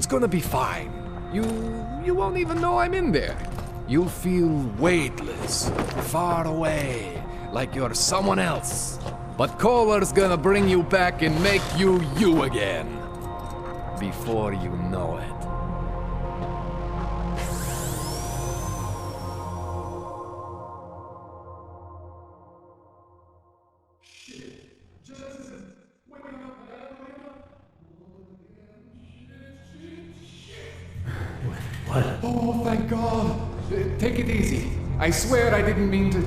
gonna be fine. You won't even know I'm in there. You'll feel weightless, far away, like you're someone else. But Kohler's gonna bring you back and make you you again. Before you know it. What? Oh, thank God. Take it easy. I swear I didn't mean to.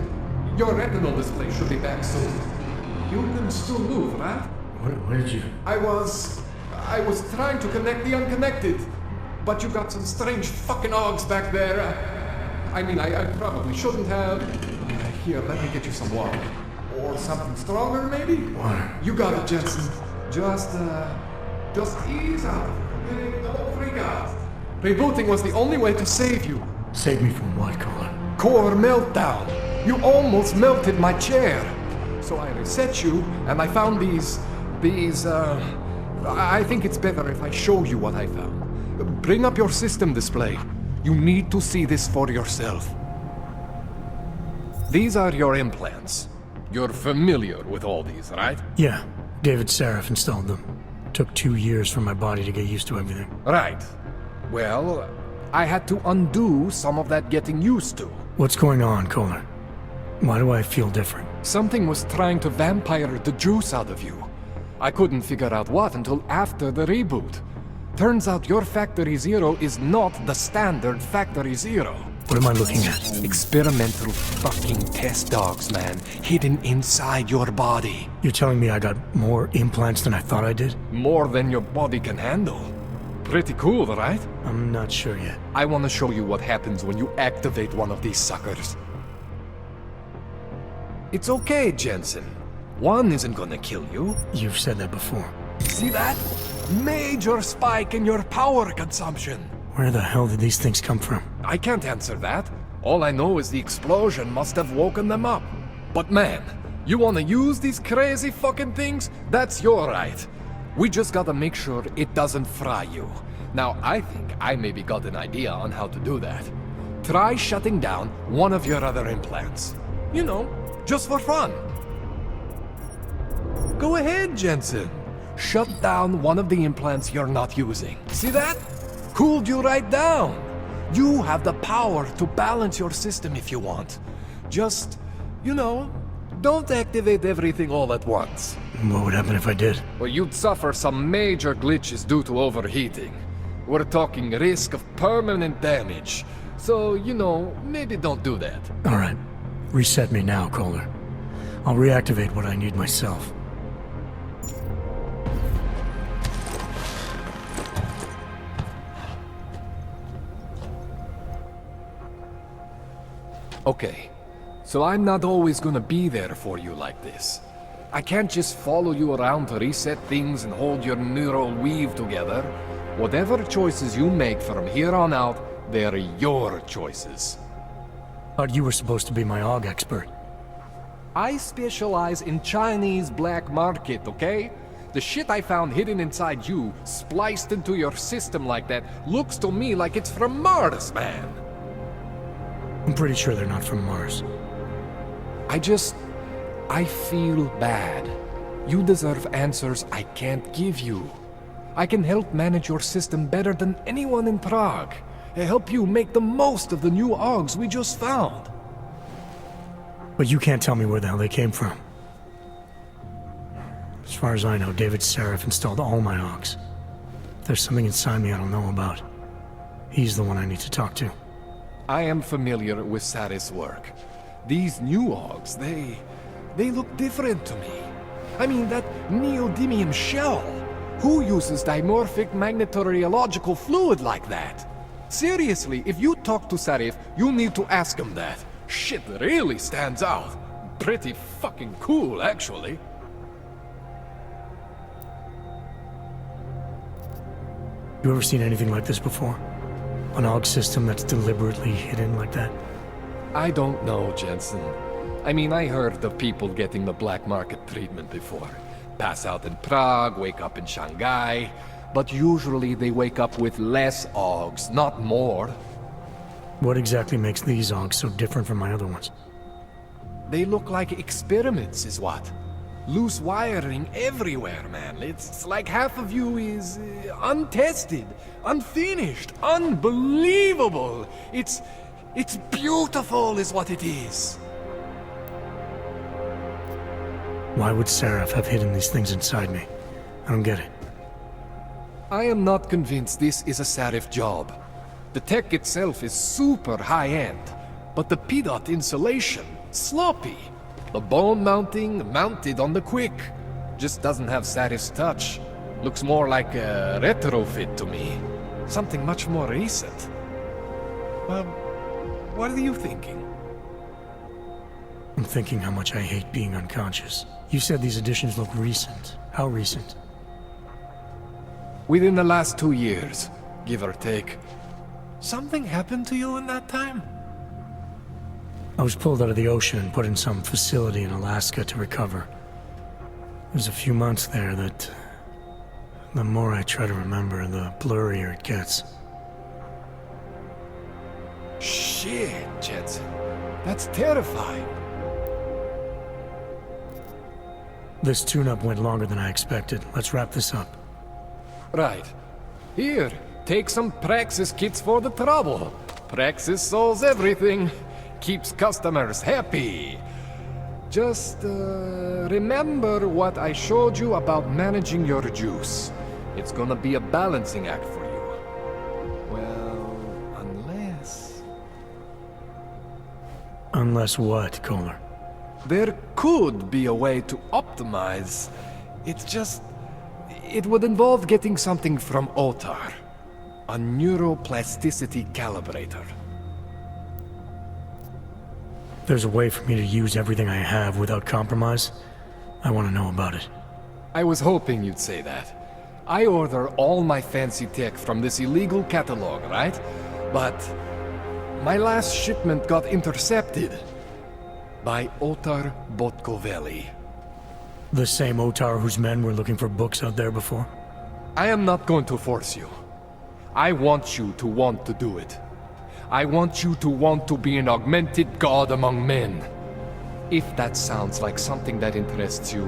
Your retinal display should be back soon. You can still move, right? Where did you... I was trying to connect the unconnected, but you got some strange fucking ogs back there. I mean, I probably shouldn't have. Here, let me get you some water. Or something stronger, maybe? Water. You got it, Jensen. Just ease out. Okay? Don't freak out. Rebooting was the only way to save you. Save me from what, Kohler? Core meltdown. You almost melted my chair. So I reset you, and I found these, I think it's better if I show you what I found. Bring up your system display. You need to see this for yourself. These are your implants. You're familiar with all these, right? Yeah, David Seraph installed them. Took 2 years for my body to get used to everything. Right. Well, I had to undo some of that getting used to. What's going on, Kohler? Why do I feel different? Something was trying to vampire the juice out of you. I couldn't figure out what until after the reboot. Turns out your Factory Zero is not the standard Factory Zero. What am I looking at? Experimental fucking test dogs, man. Hidden inside your body. You're telling me I got more implants than I thought I did? More than your body can handle. Pretty cool, right? I'm not sure yet. I want to show you what happens when you activate one of these suckers. It's okay, Jensen. One isn't gonna kill you. You've said that before. See that? Major spike in your power consumption. Where the hell did these things come from? I can't answer that. All I know is the explosion must have woken them up. But man, you wanna use these crazy fucking things? That's your right. We just gotta make sure it doesn't fry you. Now, I think I maybe got an idea on how to do that. Try shutting down one of your other implants. You know, just for fun. Go ahead, Jensen. shut down one of the implants you're not using. See that? Cooled you right down. You have the power to balance your system if you want. Just, you know, don't activate everything all at once. What would happen if I did? Well, you'd suffer some major glitches due to overheating. We're talking risk of permanent damage. So, you know, maybe don't do that. All right. Reset me now, Kohler. I'll reactivate what I need myself. Okay. So I'm not always gonna be there for you like this. I can't just follow you around to reset things and hold your neural weave together. Whatever choices you make from here on out, they're your choices. Thought you were supposed to be my AUG expert. I specialize in Chinese black market, okay? The shit I found hidden inside you, spliced into your system like that, looks to me like it's from Mars, man. I'm pretty sure they're not from Mars. I feel bad. You deserve answers I can't give you. I can help manage your system better than anyone in Prague. I help you make the most of the new AUGs we just found. But you can't tell me where the hell they came from. As far as I know, David Seraph installed all my AUGs. If there's something inside me I don't know about, he's the one I need to talk to. I am familiar with Sarah's work. These new AUGs, they look different to me. I mean, that neodymium shell. Who uses dimorphic magnetorheological fluid like that? Seriously, if you talk to Sarif, you need to ask him that. Shit really stands out. Pretty fucking cool, actually. You ever seen anything like this before? An AUG system that's deliberately hidden like that? I don't know, Jensen. I mean, I heard of people getting the black market treatment before. Pass out in Prague, wake up in Shanghai. But usually they wake up with less AUGs, not more. What exactly makes these AUGs so different from my other ones? They look like experiments, is what? Loose wiring everywhere, man. It's like half of you is untested, unfinished, unbelievable. It's beautiful is what it is. Why would Seraph have hidden these things inside me? I don't get it. I am not convinced this is a Sarif job. The tech itself is super high-end, but the PDOT insulation, sloppy. The bone mounting, mounted on the quick. Just doesn't have Sarif's touch. Looks more like a retrofit to me. Something much more recent. Well, what are you thinking? I'm thinking how much I hate being unconscious. You said these additions look recent. How recent? Within the last 2 years, give or take. Something happened to you in that time? I was pulled out of the ocean and put in some facility in Alaska to recover. There's a few months there that... the more I try to remember, the blurrier it gets. Shit, Jensen. That's terrifying. This tune-up went longer than I expected. Let's wrap this up. Right. Here, take some Praxis kits for the trouble. Praxis solves everything. Keeps customers happy. Just, remember what I showed you about managing your juice. It's gonna be a balancing act for you. Well, unless... Unless what, Kohler? There could be a way to optimize. It's just... it would involve getting something from Otar. A neuroplasticity calibrator. There's a way for me to use everything I have without compromise. I want to know about it. I was hoping you'd say that. I order all my fancy tech from this illegal catalog, right? But my last shipment got intercepted by Otar Botkoveli. The same Otar whose men were looking for books out there before? I am not going to force you. I want you to want to do it. I want you to want to be an augmented god among men. If that sounds like something that interests you,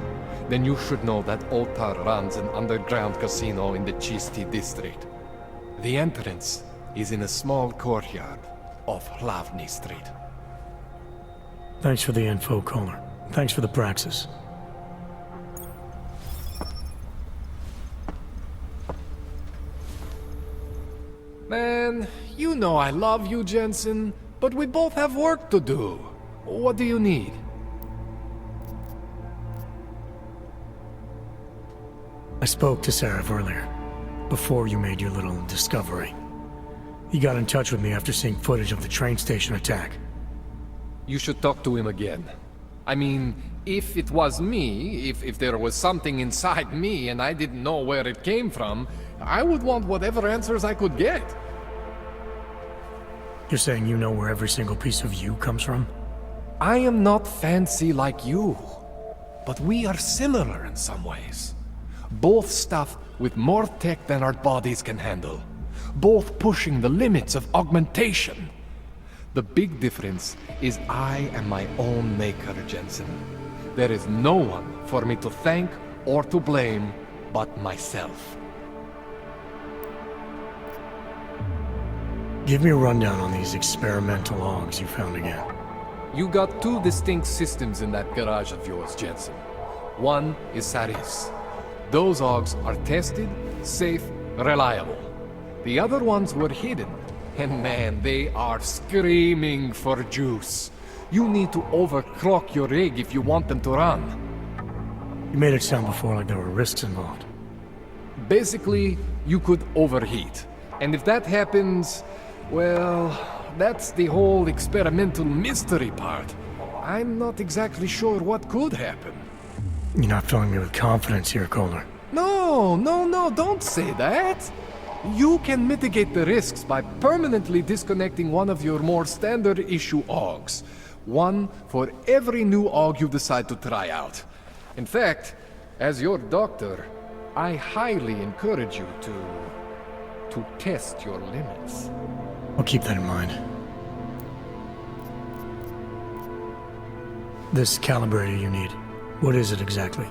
then you should know that Otar runs an underground casino in the Chisti district. The entrance is in a small courtyard off Hlavny Street. Thanks for the info, Kohler. Thanks for the praxis. Man, you know I love you, Jensen, but we both have work to do. What do you need? I spoke to Sarif earlier, before you made your little discovery. He got in touch with me after seeing footage of the train station attack. You should talk to him again. I mean, if it was me, if there was something inside me and I didn't know where it came from, I would want whatever answers I could get. You're saying you know where every single piece of you comes from? I am not fancy like you, but we are similar in some ways. Both stuff with more tech than our bodies can handle. Both pushing the limits of augmentation. The big difference is I am my own maker, Jensen. There is no one for me to thank or to blame but myself. Give me a rundown on these experimental augs you found again. You got two distinct systems in that garage of yours, Jensen. One is Saris. Those augs are tested, safe, reliable. The other ones were hidden. And man, they are screaming for juice. You need to overclock your rig if you want them to run. You made it sound before like there were risks involved. Basically, you could overheat. And if that happens, well, that's the whole experimental mystery part. I'm not exactly sure what could happen. You're not filling me with confidence here, Kohler. No, don't say that. You can mitigate the risks by permanently disconnecting one of your more standard issue augs. One for every new aug you decide to try out. In fact, as your doctor, I highly encourage you to test your limits. I'll keep that in mind. This calibrator you need, what is it exactly?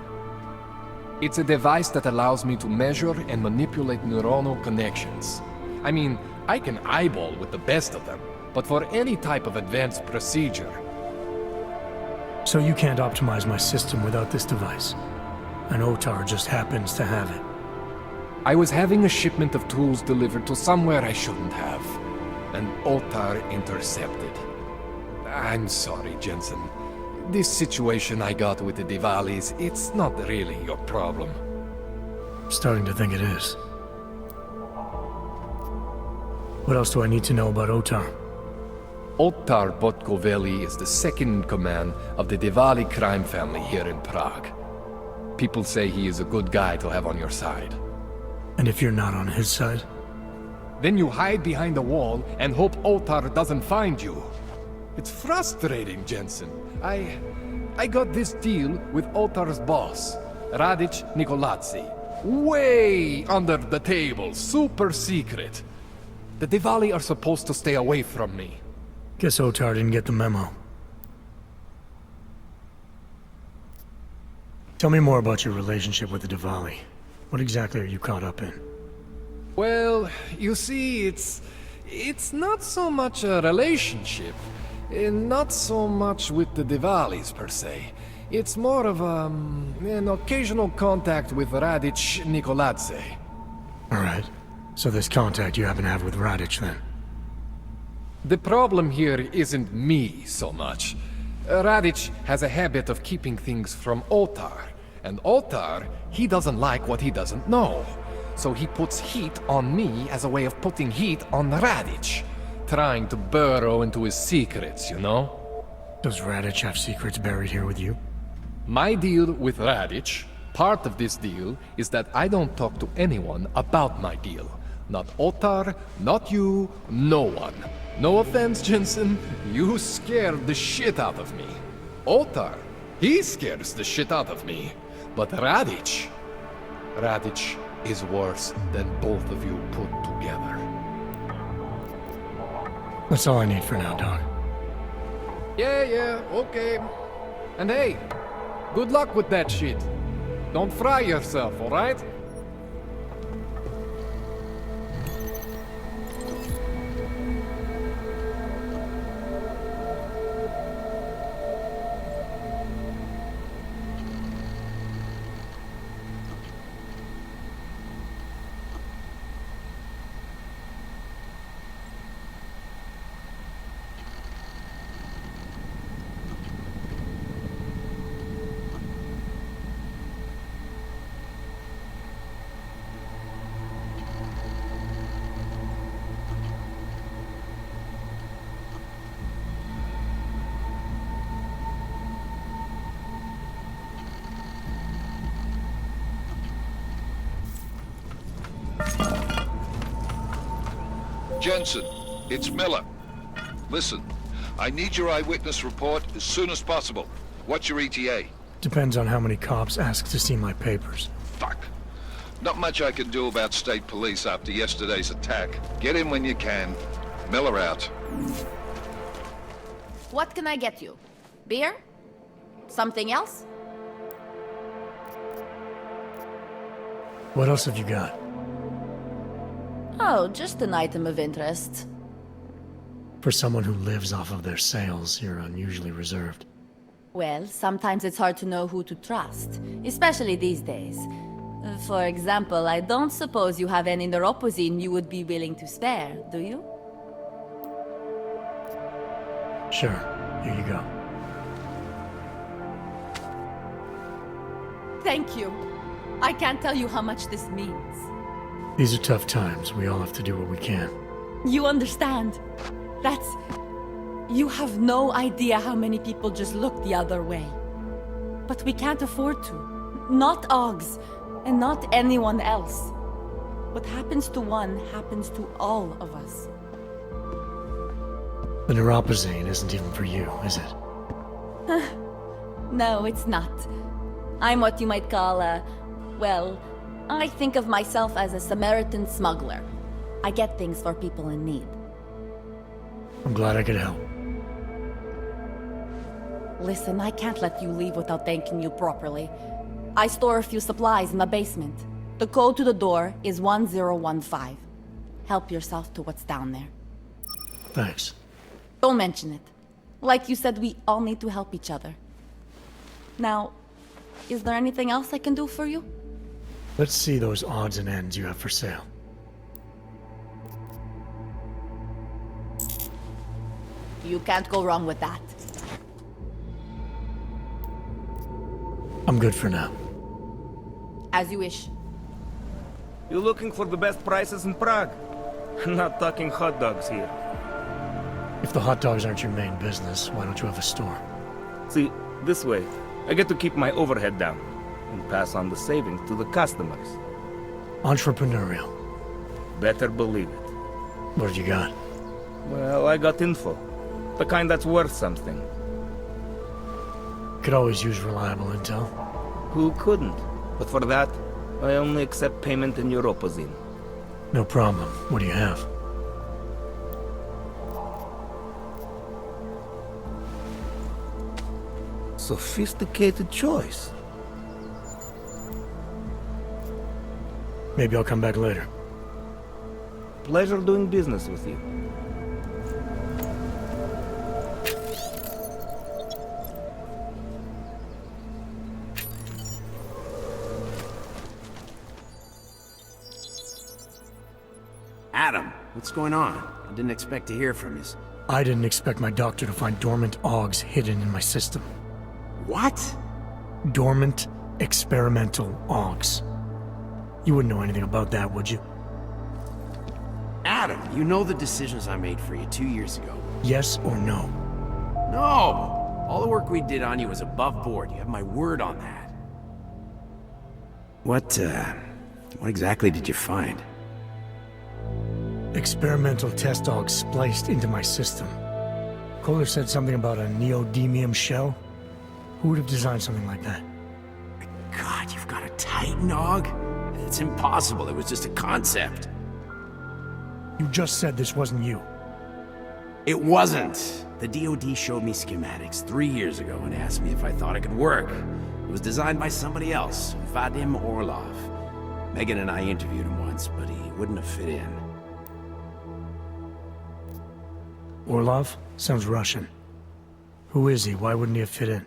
It's a device that allows me to measure and manipulate neuronal connections. I mean, I can eyeball with the best of them, but for any type of advanced procedure... So you can't optimize my system without this device? And Otar just happens to have it? I was having a shipment of tools delivered to somewhere I shouldn't have, and Otar intercepted. I'm sorry, Jensen. This situation I got with the Diwalis, it's not really your problem. I'm starting to think it is. What else do I need to know about Otar? Otar Botkoveli is the second in command of the Diwali crime family here in Prague. People say he is a good guy to have on your side. And if you're not on his side? Then you hide behind a wall and hope Otar doesn't find you. It's frustrating, Jensen. I got this deal with Otar's boss, Radic Nikoladze. Way under the table, super secret. The Diwali are supposed to stay away from me. Guess Otar didn't get the memo. Tell me more about your relationship with the Diwali. What exactly are you caught up in? Well, you see, it's not so much a relationship. Not so much with the Diwalis, per se. It's more of an occasional contact with Radic Nikoladze. Alright. So this contact you happen to have with Radic, then? The problem here isn't me, so much. Radic has a habit of keeping things from Otar. And Otar, he doesn't like what he doesn't know. So he puts heat on me as a way of putting heat on Radic. Trying to burrow into his secrets, you know? Does Radic have secrets buried here with you? My deal with Radic, part of this deal, is that I don't talk to anyone about my deal. Not Otar, not you, no one. No offense, Jensen, you scared the shit out of me. Otar, he scares the shit out of me. But Radic is worse than both of you put together. That's all I need for now, Doc. Yeah, okay. And hey, good luck with that shit. Don't fry yourself, alright? Jensen, it's Miller. Listen, I need your eyewitness report as soon as possible. What's your ETA? Depends on how many cops ask to see my papers. Fuck. Not much I can do about state police after yesterday's attack. Get in when you can. Miller out. What can I get you? Beer? Something else? What else have you got? Oh, just an item of interest. For someone who lives off of their sales, you're unusually reserved. Well, sometimes it's hard to know who to trust, especially these days. For example, I don't suppose you have any neuropozyne you would be willing to spare, do you? Sure, here you go. Thank you. I can't tell you how much this means. These are tough times. We all have to do what we can. You understand? You have no idea how many people just look the other way. But we can't afford to. Not Augs, and not anyone else. What happens to one happens to all of us. The neuropozyne isn't even for you, is it? No, it's not. I'm what you might call well, I think of myself as a Samaritan smuggler. I get things for people in need. I'm glad I could help. Listen, I can't let you leave without thanking you properly. I store a few supplies in the basement. The code to the door is 1015. Help yourself to what's down there. Thanks. Don't mention it. Like you said, we all need to help each other. Now, is there anything else I can do for you? Let's see those odds and ends you have for sale. You can't go wrong with that. I'm good for now. As you wish. You're looking for the best prices in Prague? Not talking hot dogs here. If the hot dogs aren't your main business, why don't you have a store? See, this way, I get to keep my overhead down and pass on the savings to the customers. Entrepreneurial. Better believe it. What have you got? Well, I got info. The kind that's worth something. Could always use reliable intel. Who couldn't? But for that, I only accept payment in neuropozyne. No problem. What do you have? Sophisticated choice. Maybe I'll come back later. Pleasure doing business with you. Adam, what's going on? I didn't expect to hear from you. I didn't expect my doctor to find dormant Augs hidden in my system. What? Dormant, experimental Augs. You wouldn't know anything about that, would you? Adam, you know the decisions I made for you 2 years ago. Yes or no? No! All the work we did on you was above board. You have my word on that. What exactly did you find? Experimental test Augs spliced into my system. Kohler said something about a neodymium shell. Who would have designed something like that? God, you've got a Titan Aug? It's impossible. It was just a concept. You just said this wasn't you. It wasn't. The DoD showed me schematics 3 years ago and asked me if I thought it could work. It was designed by somebody else, Vadim Orlov. Megan and I interviewed him once, but he wouldn't have fit in. Orlov? Sounds Russian. Who is he? Why wouldn't he have fit in?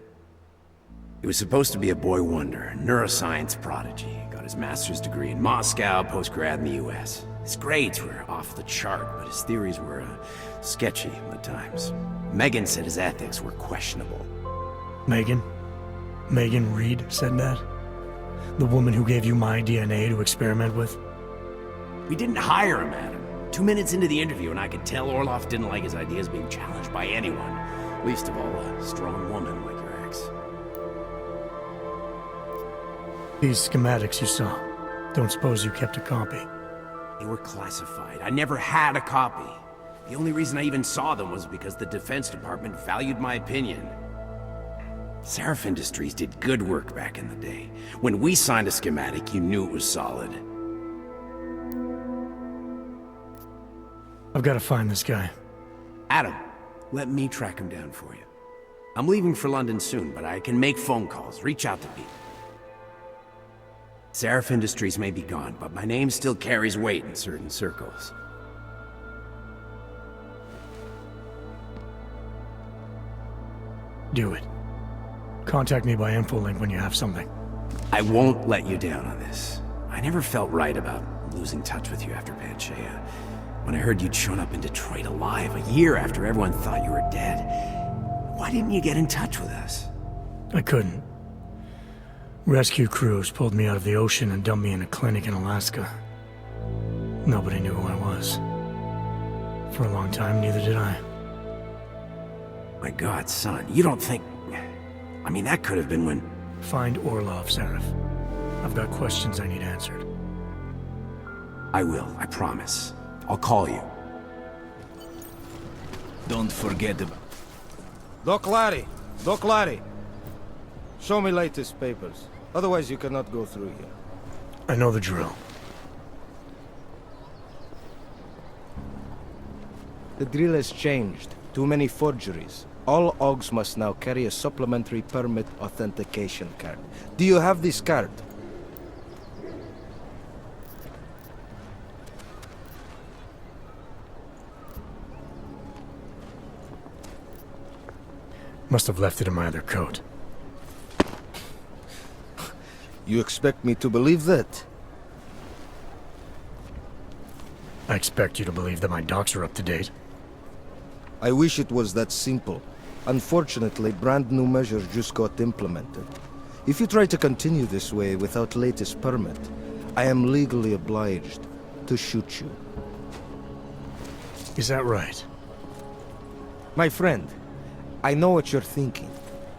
He was supposed to be a boy wonder, neuroscience prodigy. Got his master's degree in Moscow, post-grad in the US. His grades were off the chart, but his theories were sketchy at times. Megan said his ethics were questionable. Megan? Megan Reed said that? The woman who gave you my DNA to experiment with? We didn't hire him, Adam. 2 minutes into the interview, and I could tell Orlov didn't like his ideas being challenged by anyone. Least of all, a strong woman like your ex. These schematics you saw, don't suppose you kept a copy? They were classified. I never had a copy. The only reason I even saw them was because the Defense Department valued my opinion. Seraph Industries did good work back in the day. When we signed a schematic, you knew it was solid. I've got to find this guy. Adam, let me track him down for you. I'm leaving for London soon, but I can make phone calls, reach out to people. Seraph Industries may be gone, but my name still carries weight in certain circles. Do it. Contact me by infolink when you have something. I won't let you down on this. I never felt right about losing touch with you after Panchea. When I heard you'd shown up in Detroit alive a year after everyone thought you were dead, why didn't you get in touch with us? I couldn't. Rescue crews pulled me out of the ocean and dumped me in a clinic in Alaska. Nobody knew who I was. For a long time, neither did I. My God, son, you don't think... I mean, that could have been when... Find Orlov, Seraph. I've got questions I need answered. I will, I promise. I'll call you. Don't forget about... Doc Larry! Show me latest papers. Otherwise you cannot go through here. I know the drill. The drill has changed. Too many forgeries. All OGs must now carry a supplementary permit authentication card. Do you have this card? Must have left it in my other coat. You expect me to believe that? I expect you to believe that my docs are up to date. I wish it was that simple. Unfortunately, brand new measures just got implemented. If you try to continue this way without latest permit, I am legally obliged to shoot you. Is that right? My friend, I know what you're thinking.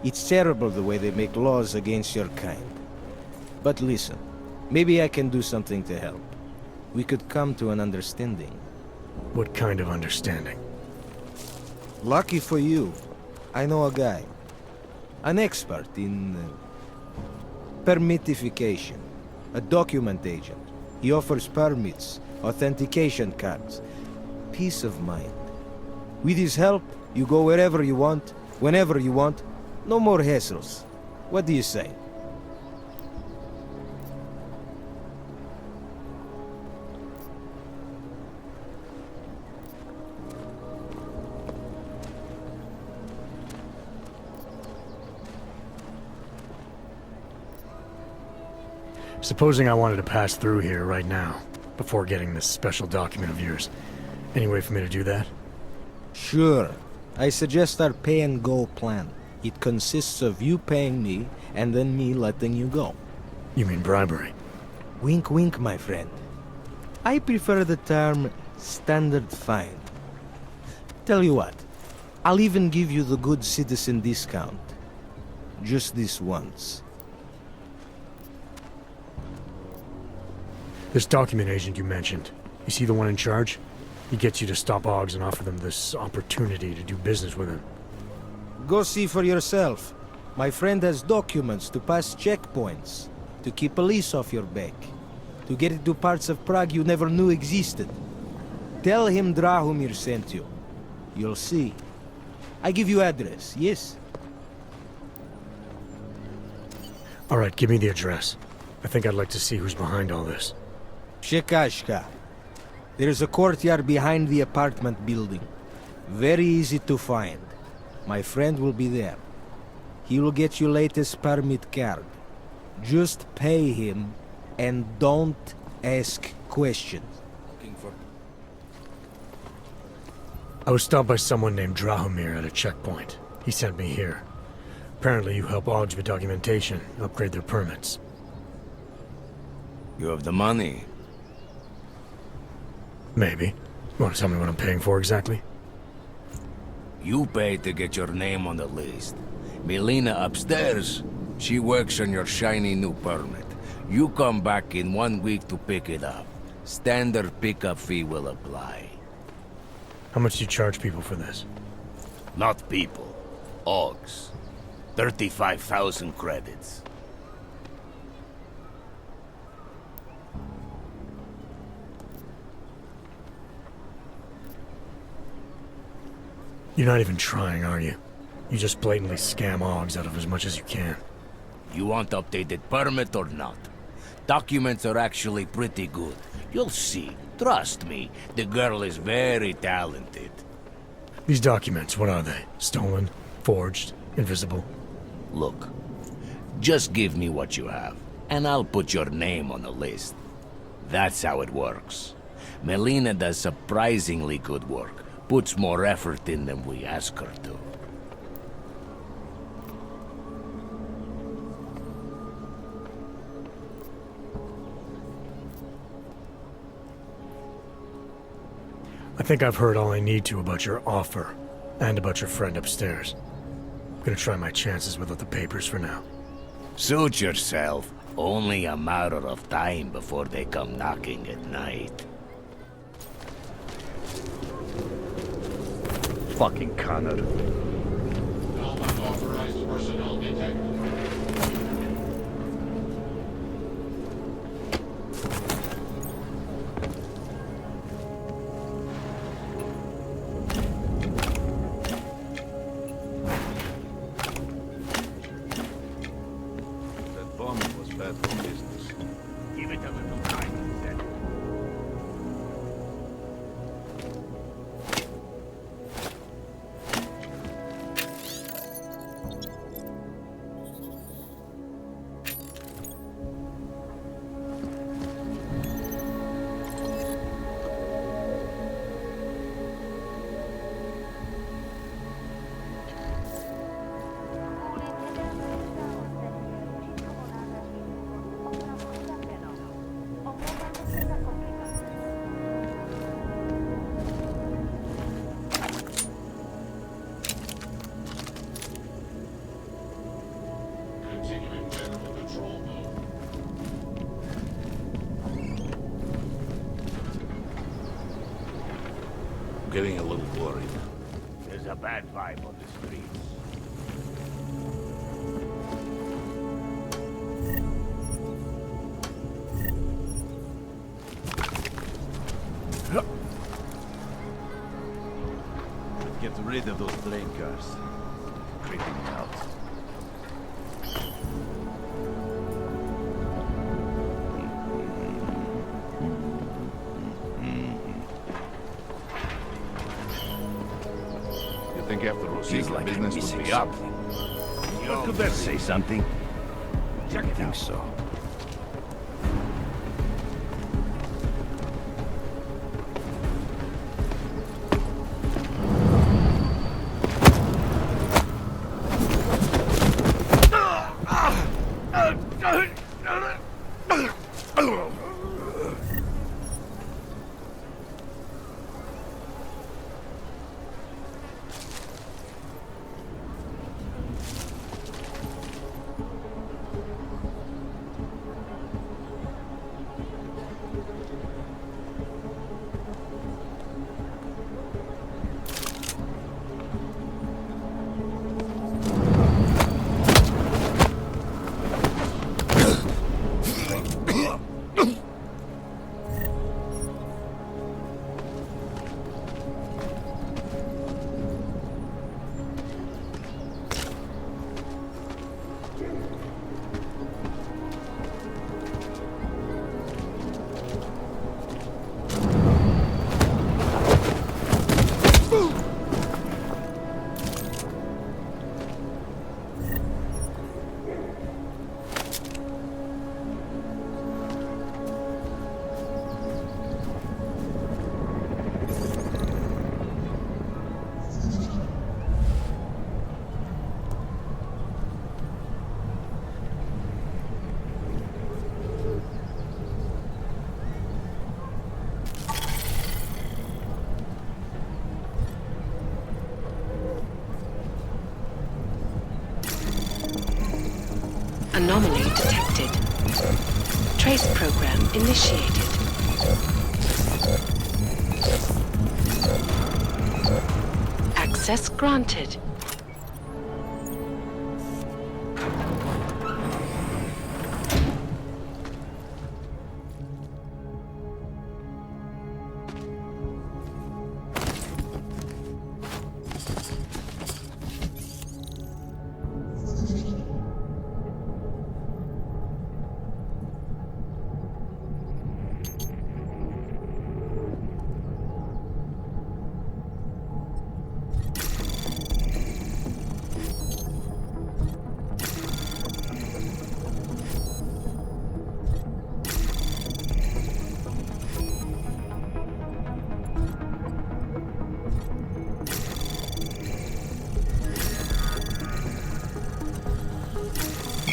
It's terrible the way they make laws against your kind. But listen, maybe I can do something to help. We could come to an understanding. What kind of understanding? Lucky for you, I know a guy. An expert in... permitification. A document agent. He offers permits, authentication cards. Peace of mind. With his help, you go wherever you want, whenever you want. No more hassles. What do you say? Supposing I wanted to pass through here right now, before getting this special document of yours. Any way for me to do that? Sure. I suggest our pay-and-go plan. It consists of you paying me, and then me letting you go. You mean bribery? Wink wink, my friend. I prefer the term standard fine. Tell you what, I'll even give you the good citizen discount. Just this once. This document agent you mentioned, is he the one in charge? He gets you to stop OGs and offer them this opportunity to do business with him. Go see for yourself. My friend has documents to pass checkpoints, to keep police off your back, to get into parts of Prague you never knew existed. Tell him Drahomir sent you. You'll see. I give you address, yes? All right, give me the address. I think I'd like to see who's behind all this. Shekashka. There's a courtyard behind the apartment building. Very easy to find. My friend will be there. He will get you latest permit card. Just pay him and don't ask questions. I was stopped by someone named Drahomir at a checkpoint. He sent me here. Apparently you help Augs with documentation, upgrade their permits. You have the money? Maybe. You want to tell me what I'm paying for exactly? You pay to get your name on the list. Melina upstairs, she works on your shiny new permit. You come back in 1 week to pick it up. Standard pickup fee will apply. How much do you charge people for this? Not people. Augs. 35,000 credits. You're not even trying, are you? You just blatantly scam Augs out of as much as you can. You want updated permit or not? Documents are actually pretty good. You'll see. Trust me, the girl is very talented. These documents, what are they? Stolen? Forged? Invisible? Look, just give me what you have, and I'll put your name on the list. That's how it works. Melina does surprisingly good work. Puts more effort in than we ask her to. I think I've heard all I need to about your offer, and about your friend upstairs. I'm gonna try my chances without the papers for now. Suit yourself. Only a matter of time before they come knocking at night. Fucking Connor. Unauthorized personnel detected. That bomb was bad for business. Give it a little time, then. Getting a little worried. There's a bad vibe on the streets. Get rid of those train cars. Creeping me out. You think after Rossi, Feels like business missing would be up? What could that say something? I think so. Anomaly detected. Trace program initiated. Access granted.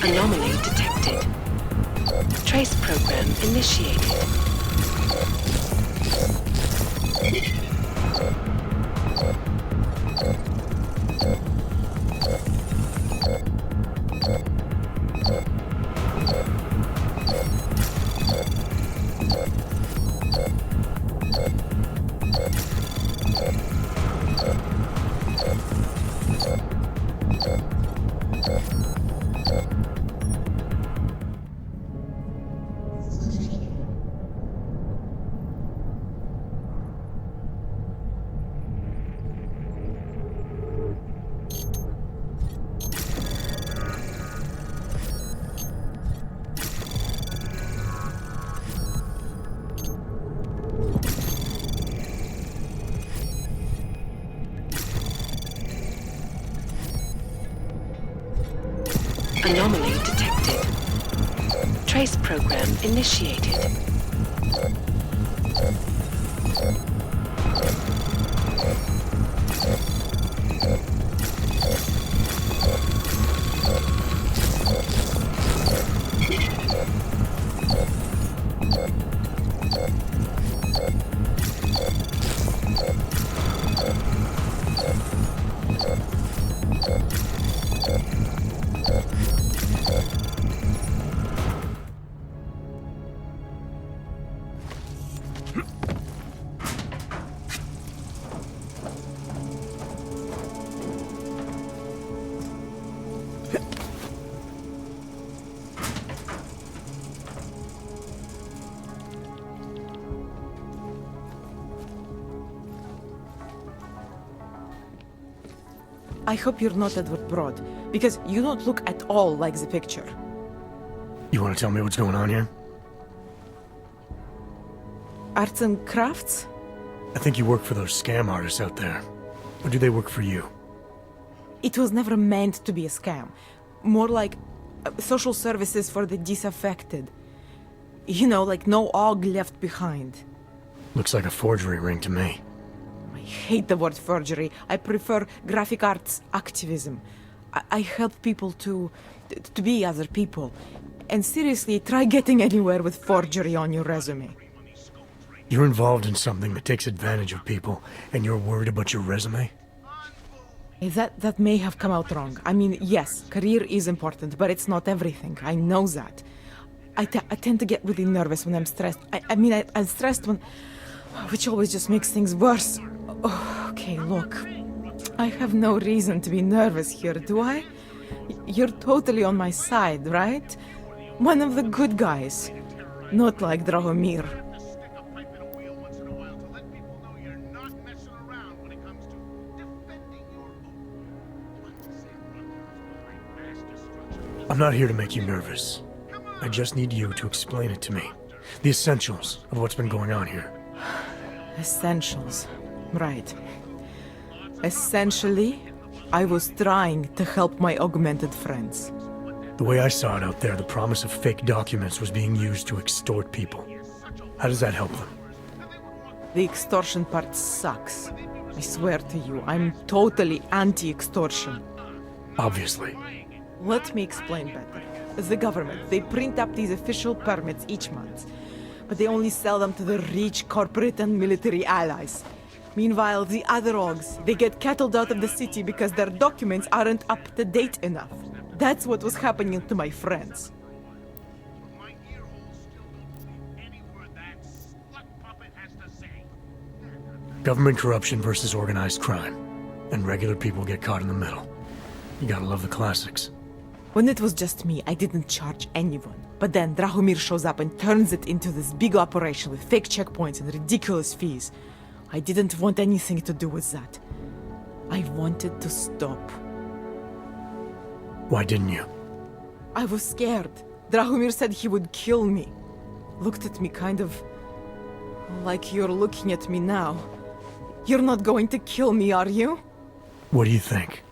Anomaly detected. Trace program initiated. Anomaly detected. Trace program initiated. I hope you're not Edward Broad, because you don't look at all like the picture. You want to tell me what's going on here? Arts and crafts? I think you work for those scam artists out there. Or do they work for you? It was never meant to be a scam. More like social services for the disaffected. You know, like no AUG left behind. Looks like a forgery ring to me. I hate the word forgery. I prefer graphic arts activism. I help people to be other people. And seriously, try getting anywhere with forgery on your resume. You're involved in something that takes advantage of people, and you're worried about your resume? That may have come out wrong. I mean, yes, career is important, but it's not everything. I know that. I tend to get really nervous when I'm stressed. I'm stressed when... which always just makes things worse. Oh, okay, look. I have no reason to be nervous here, do I? You're totally on my side, right? One of the good guys. Not like Drahomir. I'm not here to make you nervous. I just need you to explain it to me. The essentials of what's been going on here. Essentials. Right. Essentially, I was trying to help my augmented friends. The way I saw it out there, the promise of fake documents was being used to extort people. How does that help them? The extortion part sucks. I swear to you, I'm totally anti-extortion. Obviously. Let me explain better. The government, they print up these official permits each month, but they only sell them to the rich corporate and military allies. Meanwhile, the other OGs, they get cattled out of the city because their documents aren't up to date enough. That's what was happening to my friends. Government corruption versus organized crime. And regular people get caught in the middle. You gotta love the classics. When it was just me, I didn't charge anyone. But then Drahomir shows up and turns it into this big operation with fake checkpoints and ridiculous fees. I didn't want anything to do with that. I wanted to stop. Why didn't you? I was scared. Drahomir said he would kill me. Looked at me kind of like you're looking at me now. You're not going to kill me, are you? What do you think?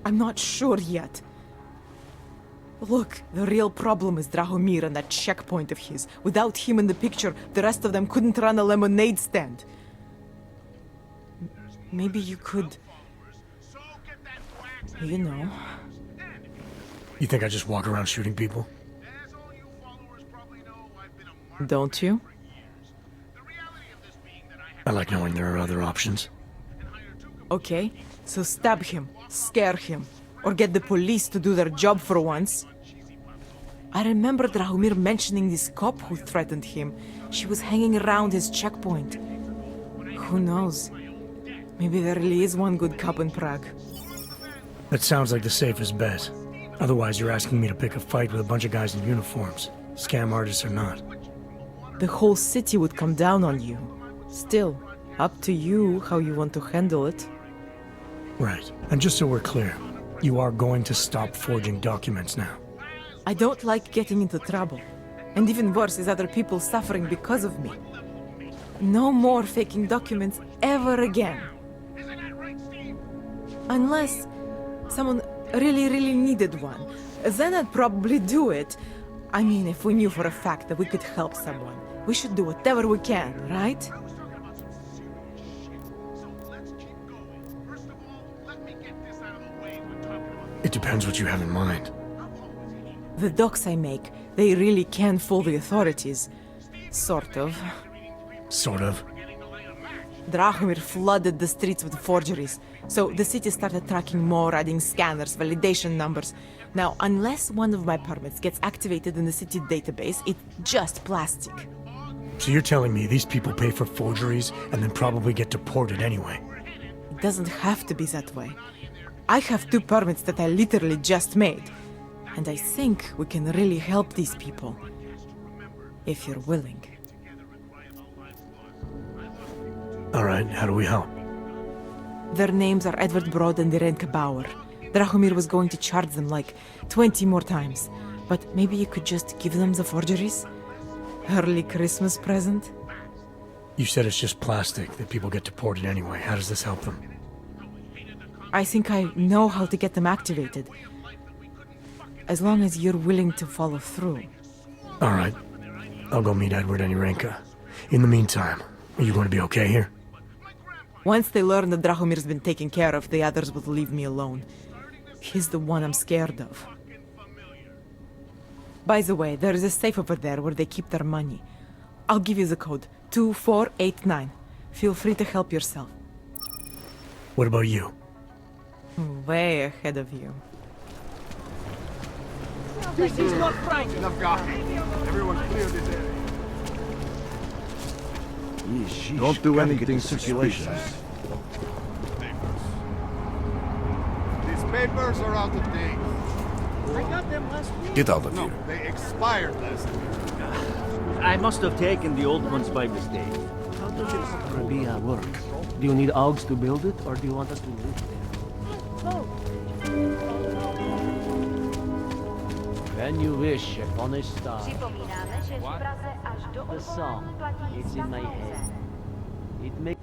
I'm not sure yet. Look, the real problem is Drahomir and that checkpoint of his. Without him in the picture, the rest of them couldn't run a lemonade stand. Maybe you could... You know... You think I just walk around shooting people? Don't you? I like knowing there are other options. Okay, so stab him, scare him, or get the police to do their job for once. I remember Drahomir mentioning this cop who threatened him. She was hanging around his checkpoint. Who knows? Maybe there really is one good cop in Prague. That sounds like the safest bet. Otherwise, you're asking me to pick a fight with a bunch of guys in uniforms, scam artists or not. The whole city would come down on you. Still, up to you how you want to handle it. Right. And just so we're clear, you are going to stop forging documents now. I don't like getting into trouble. And even worse is other people suffering because of me. No more faking documents ever again. Unless someone really needed one. Then I'd probably do it. I mean, if we knew for a fact that we could help someone, we should do whatever we can, right? It depends what you have in mind. The docs I make, they really can fool the authorities. Sort of. Sort of? Drahomir flooded the streets with forgeries, so the city started tracking more, adding scanners, validation numbers. Now, unless one of my permits gets activated in the city database, it's just plastic. So you're telling me these people pay for forgeries and then probably get deported anyway? It doesn't have to be that way. I have 2 permits that I literally just made. And I think we can really help these people. If you're willing. Alright, how do we help? Their names are Edward Broad and Irenka Bauer. Drahomir was going to charge them like 20 more times. But maybe you could just give them the forgeries? Early Christmas present? You said it's just plastic, that people get deported anyway. How does this help them? I think I know how to get them activated. As long as you're willing to follow through. Alright. I'll go meet Edward and Irenka. In the meantime, are you going to be okay here? Once they learn that Drahomir's been taken care of, the others will leave me alone. He's the one I'm scared of. By the way, there is a safe over there where they keep their money. I'll give you the code. 2489. Feel free to help yourself. What about you? Way ahead of you. This is not right! Enough gossip. Everyone clear this area. Don't do anything suspicious. These papers are out of date. I got them last week. Get out of here. They expired last week. I must have taken the old ones by mistake. How does this work? Do you need augs to build it, or do you want us to live there? When you wish upon a star. The song, it's in my head. It makes...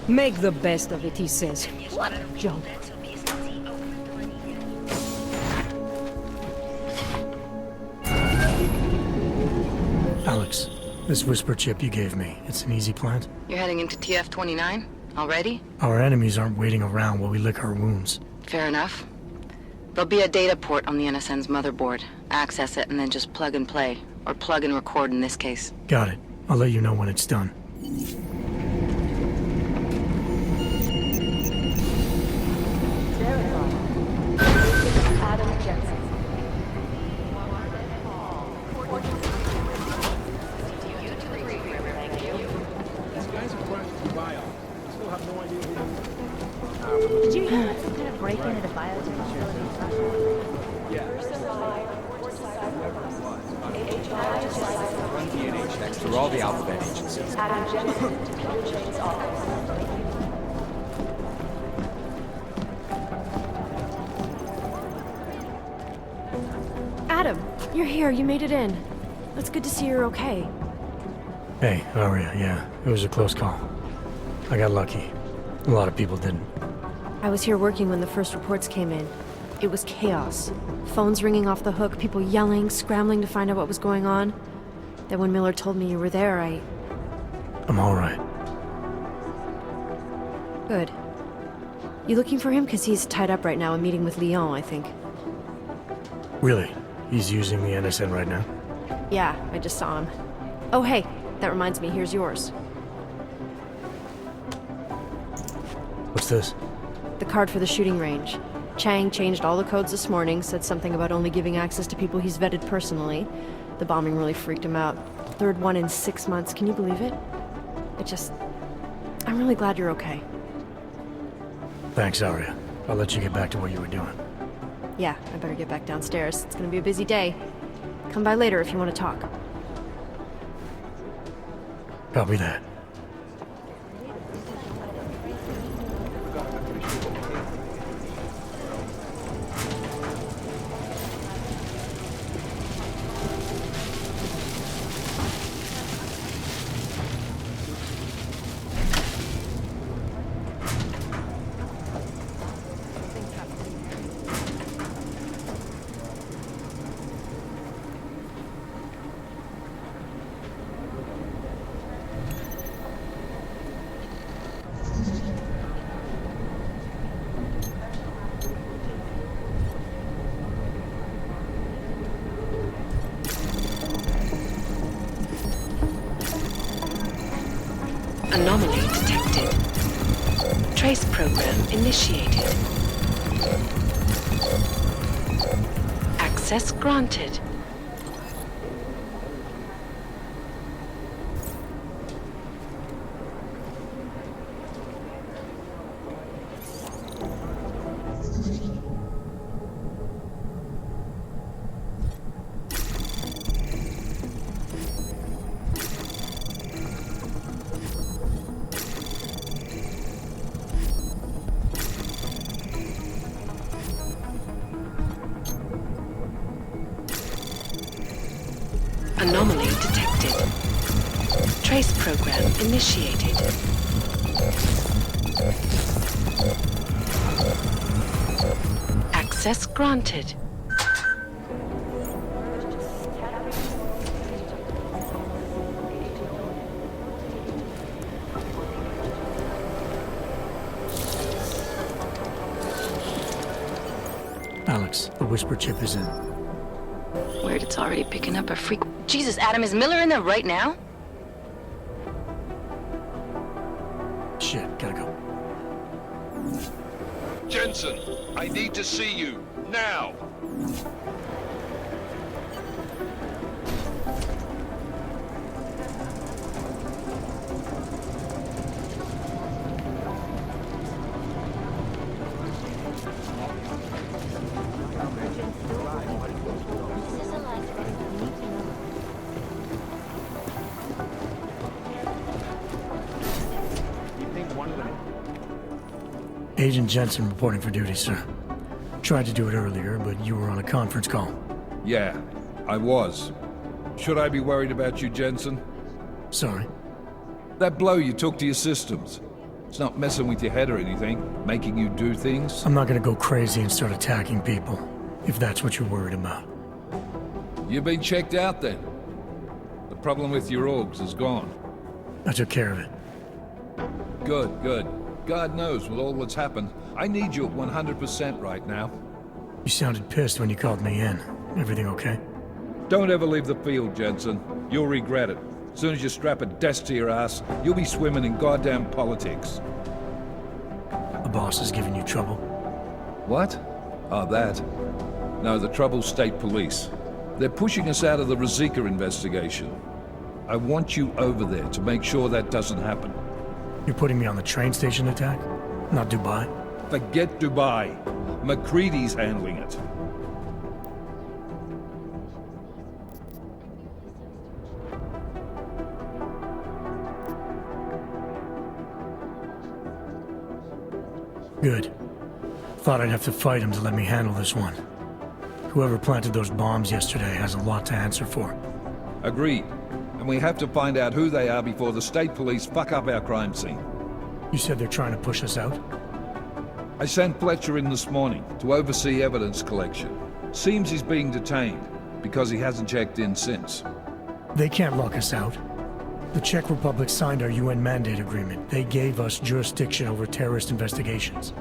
Make the best of it, he says. What a joke. This whisper chip you gave me, it's an easy plant? You're heading into TF-29? Already? Our enemies aren't waiting around while we lick our wounds. Fair enough. There'll be a data port on the NSN's motherboard. Access it and then just plug and play. Or plug and record in this case. Got it. I'll let you know when it's done. Adam Jensen. Did you hear some kind of break-in at a biotech facility? Run DNA checks through all the alphabet agencies. Adam Jensen to Jane's office. Adam, you're here. You made it in. It's good to see you're okay. Hey, Aria, yeah. It was a close call. I got lucky. A lot of people didn't. I was here working when the first reports came in. It was chaos. Phones ringing off the hook, people yelling, scrambling to find out what was going on. Then when Miller told me you were there, I'm alright. Good. You looking for him? Because he's tied up right now and meeting with Leon, I think. Really? He's using the NSN right now? Yeah, I just saw him. Oh, hey, that reminds me, here's yours. What's this? The card for the shooting range. Chang changed all the codes this morning, said something about only giving access to people he's vetted personally. The bombing really freaked him out. Third one in 6 months, can you believe it? I'm really glad you're okay. Thanks, Aria. I'll let you get back to what you were doing. Yeah, I better get back downstairs. It's gonna be a busy day. Come by later if you want to talk. Copy that. Anomaly detected. Trace program initiated. Access granted. Anomaly detected. Trace program initiated. Access granted. Alex, the whisper chip is in. Weird, it's already picking up a freak. Jesus, Adam, is Miller in there right now? Shit, gotta go. Jensen, I need to see you, now! Agent Jensen reporting for duty, sir. Tried to do it earlier, but you were on a conference call. Yeah, I was. Should I be worried about you, Jensen? Sorry? That blow you took to your systems. It's not messing with your head or anything, making you do things? I'm not gonna go crazy and start attacking people, if that's what you're worried about. You've been checked out then. The Problem with your orgs is gone. I took care of it. Good, good. God knows with all that's happened, I need you at 100% right now. You sounded pissed when you called me in. Everything okay? Don't ever leave the field, Jensen. You'll regret it. As soon as you strap a desk to your ass, you'll be swimming in goddamn politics. The boss is giving you trouble? What? Oh, that. No, the Trouble's state police. They're pushing us out of the Ruzicka investigation. I want you over there to make sure that doesn't happen. You're putting me on the train station attack? Not Dubai? Forget Dubai. McCready's handling it. Good. Thought I'd have to fight him to let me handle this one. Whoever planted those bombs yesterday has a lot to answer for. Agreed. And we have to find out who they are before the state police fuck up our crime scene. You said they're trying to push us out? I sent Fletcher in this morning to oversee evidence collection. Seems he's being detained, because he hasn't checked in since. They can't lock us out. The Czech Republic signed our UN mandate agreement. They gave us jurisdiction over terrorist investigations.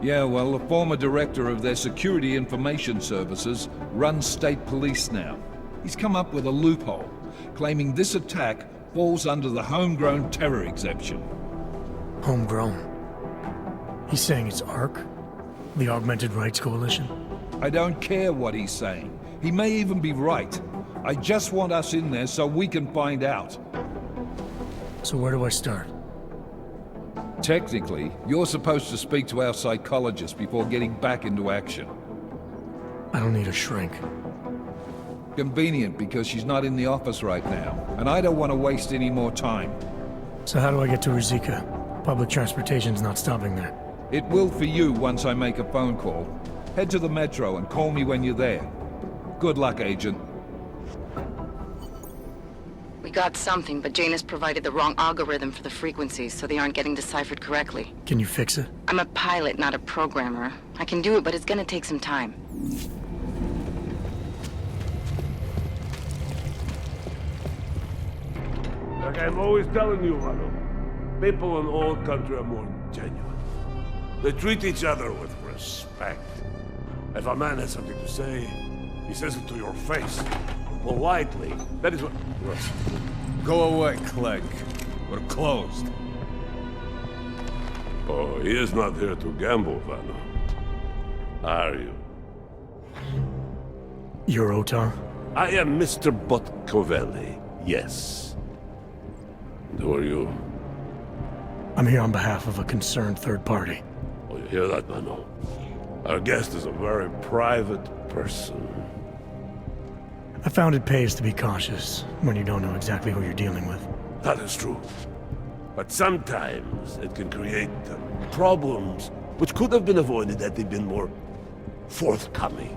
Yeah, well, the former director of their security information services runs state police now. He's come up with a loophole, claiming this attack falls under the homegrown terror exemption. Homegrown? He's saying it's ARC? The Augmented Rights Coalition? I don't care what he's saying. He may even be right. I just want us in there so we can find out. So where do I start? Technically, you're supposed to speak to our psychologist before getting back into action. I don't need a shrink. Convenient, because she's not in the office right now, and I don't want to waste any more time. So how do I get to Ruzicka? Public transportation's not stopping there. It will for you once I make a phone call. Head to the metro and call me when you're there. Good luck, Agent. We got something, but Jane has provided the wrong algorithm for the frequencies, so they aren't getting deciphered correctly. Can you fix it? I'm a pilot, not a programmer. I can do it, but it's gonna take some time. Like I'm always telling you, Rado, people in all country are more genuine. They treat each other with respect. If a man has something to say, he says it to your face. Politely. That is what... Go away, Clegg. We're closed. Oh, he is not here to gamble, Vano. Are you? You're Otar? I am Mr. Botkovelli, yes. And who are you? I'm here on behalf of a concerned third party. Oh, you hear that, Vano? Our guest is a very private person. I found it pays to be cautious when you don't know exactly who you're dealing with. That is true. But sometimes it can create problems which could have been avoided had they been more forthcoming.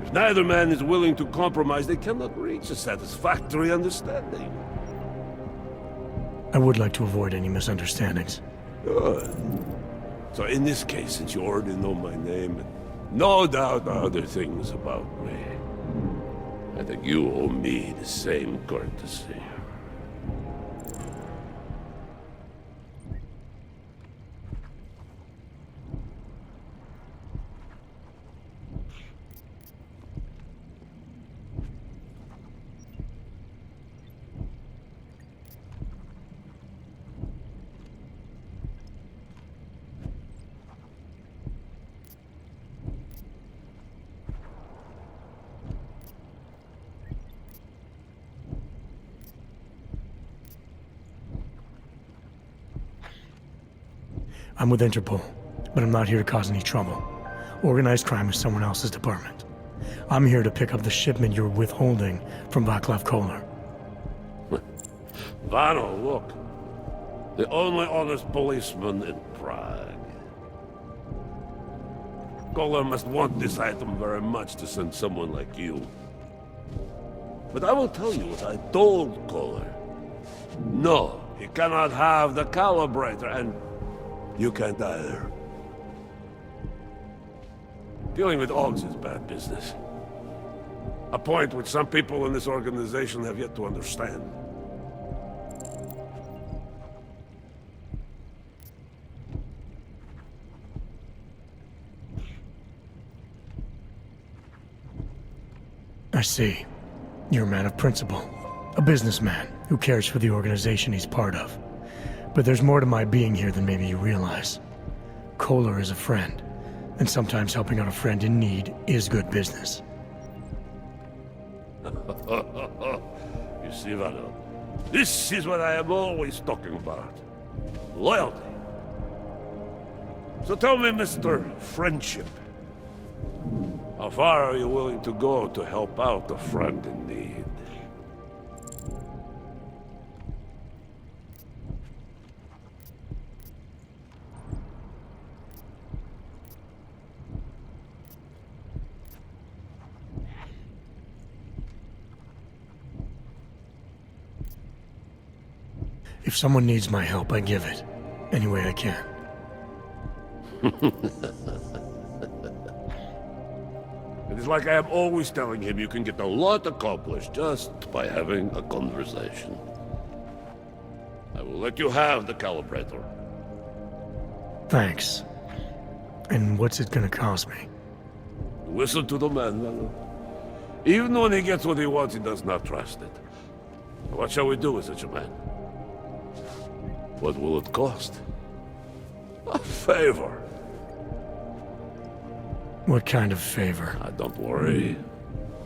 If neither man is willing to compromise, they cannot reach a satisfactory understanding. I would like to avoid any misunderstandings. Good. So in this case, since you already know my name, and no doubt other things about me, I think you owe me the same courtesy. I'm with Interpol, but I'm not here to cause any trouble. Organized crime is someone else's department. I'm here to pick up the shipment you're withholding from Václav Koller. Vano, look. The only honest policeman in Prague. Koller must want this item very much to send someone like you. But I will tell you what I told Koller. No, he cannot have the calibrator, and you can't either. Dealing with Augs is bad business. A point which some people in this organization have yet to understand. I see. You're a man of principle. A businessman who cares for the organization he's part of. But there's more to my being here than maybe you realize. Kohler is a friend, and sometimes helping out a friend in need is good business. You see, Vado, this is what I am always talking about. Loyalty. So tell me, Mr. Friendship, how far are you willing to go to help out a friend in need? If someone needs my help, I give it. Any way I can. It is like I am always telling him you can get a lot accomplished just by having a conversation. I will let you have the calibrator. Thanks. And what's it gonna cost me? Listen to the man, Valo. Even when he gets what he wants, he does not trust it. What shall we do with such a man? What will it cost? A favor. What kind of favor? Don't worry.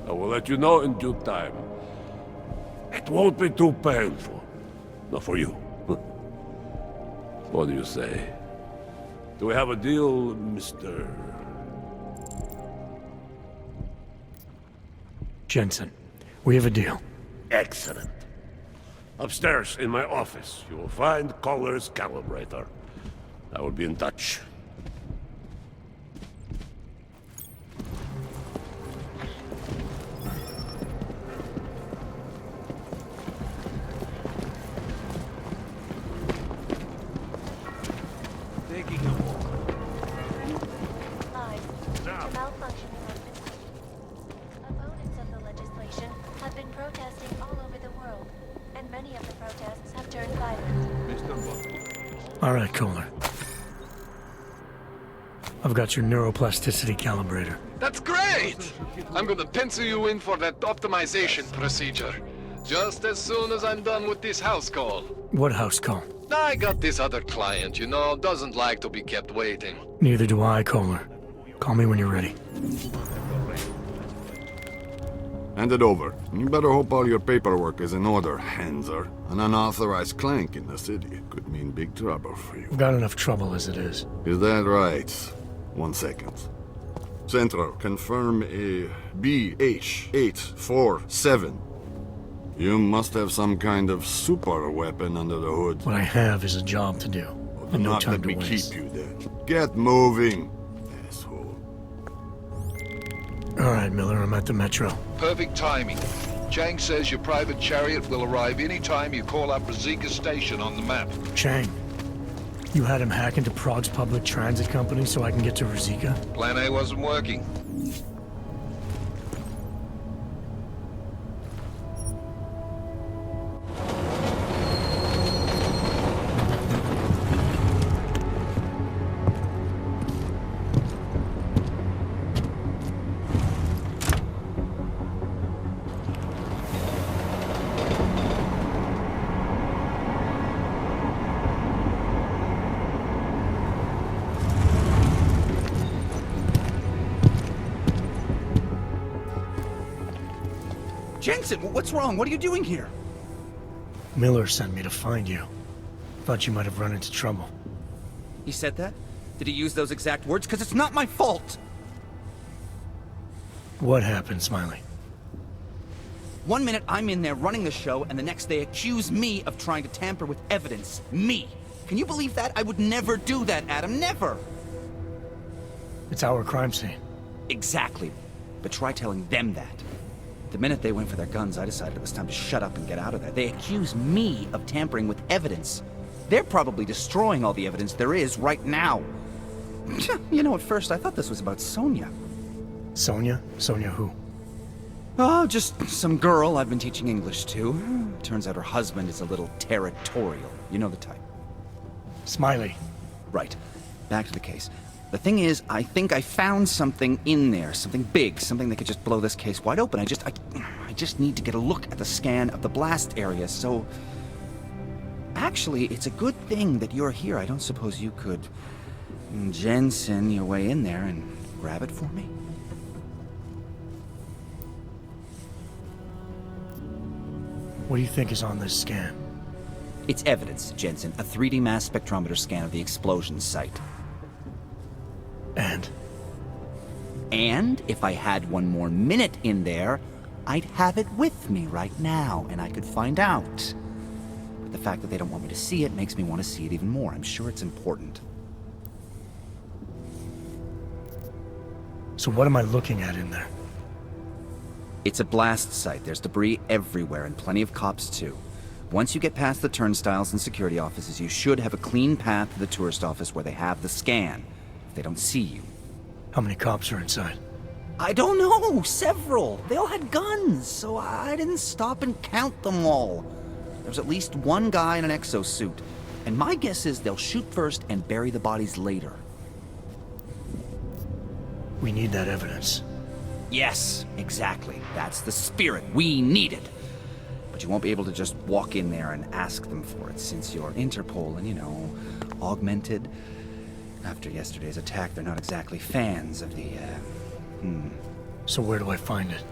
I will let you know in due time. It won't be too painful. Not for you. What do you say? Do we have a deal, Mr. Jensen, we have a deal. Excellent. Upstairs in my office, you will find Kohler's calibrator. I will be in touch. All right, Kohler. I've got your neuroplasticity calibrator. That's great! I'm gonna pencil you in for that optimization procedure. Just as soon as I'm done with this house call. What house call? I got this other client, you know, doesn't like to be kept waiting. Neither do I, Kohler. Call me when you're ready. Hand it over. You better hope all your paperwork is in order, Hanser. An unauthorized clank in the city could mean big trouble for you. We've got enough trouble as it is. Is that right? 1 second. Central, confirm a BH-847. You must have some kind of super weapon under the hood. What I have is a job to do, and no time to waste. Keep you there. Get moving, asshole. All right, Miller, I'm at the Metro. Perfect timing. Chang says your private chariot will arrive any time you call up Rizika Station on the map. Chang, you had him hack into Prague's public transit company so I can get to Rizika? Plan A wasn't working. Jensen, what's wrong? What are you doing here? Miller sent me to find you. Thought you might have run into trouble. He said that? Did he use those exact words? Because it's not my fault! What happened, Smiley? 1 minute I'm in there running the show, and the next they accuse me of trying to tamper with evidence. Me! Can you believe that? I would never do that, Adam. Never! It's our crime scene. Exactly. But try telling them that. The minute they went for their guns, I decided it was time to shut up and get out of there. They accuse me of tampering with evidence. They're probably destroying all the evidence there is right now. You know, at first I thought this was about Sonia. Sonia? Sonia who? Oh, just some girl I've been teaching English to. Turns out her husband is a little territorial. You know the type. Smiley. Right. Back to the case. The thing is, I think I found something in there. Something big. Something that could just blow this case wide open. I just need to get a look at the scan of the blast area, so... Actually, it's a good thing that you're here. I don't suppose you could... Jensen your way in there and grab it for me? What do you think is on this scan? It's evidence, Jensen. A 3D mass spectrometer scan of the explosion site. And? And if I had one more minute in there, I'd have it with me right now, and I could find out. But the fact that they don't want me to see it makes me want to see it even more. I'm sure it's important. So what am I looking at in there? It's a blast site. There's debris everywhere, and plenty of cops too. Once you get past the turnstiles and security offices, you should have a clean path to the tourist office where they have the scan. If they don't see you. How many cops are inside? I don't know! Several! They all had guns, so I didn't stop and count them all. There's at least one guy in an exosuit. And my guess is they'll shoot first and bury the bodies later. We need that evidence. Yes, exactly. That's the spirit. We need it. But you won't be able to just walk in there and ask them for it, since you're Interpol and, you know, augmented. After yesterday's attack, they're not exactly fans of the, So where do I find it?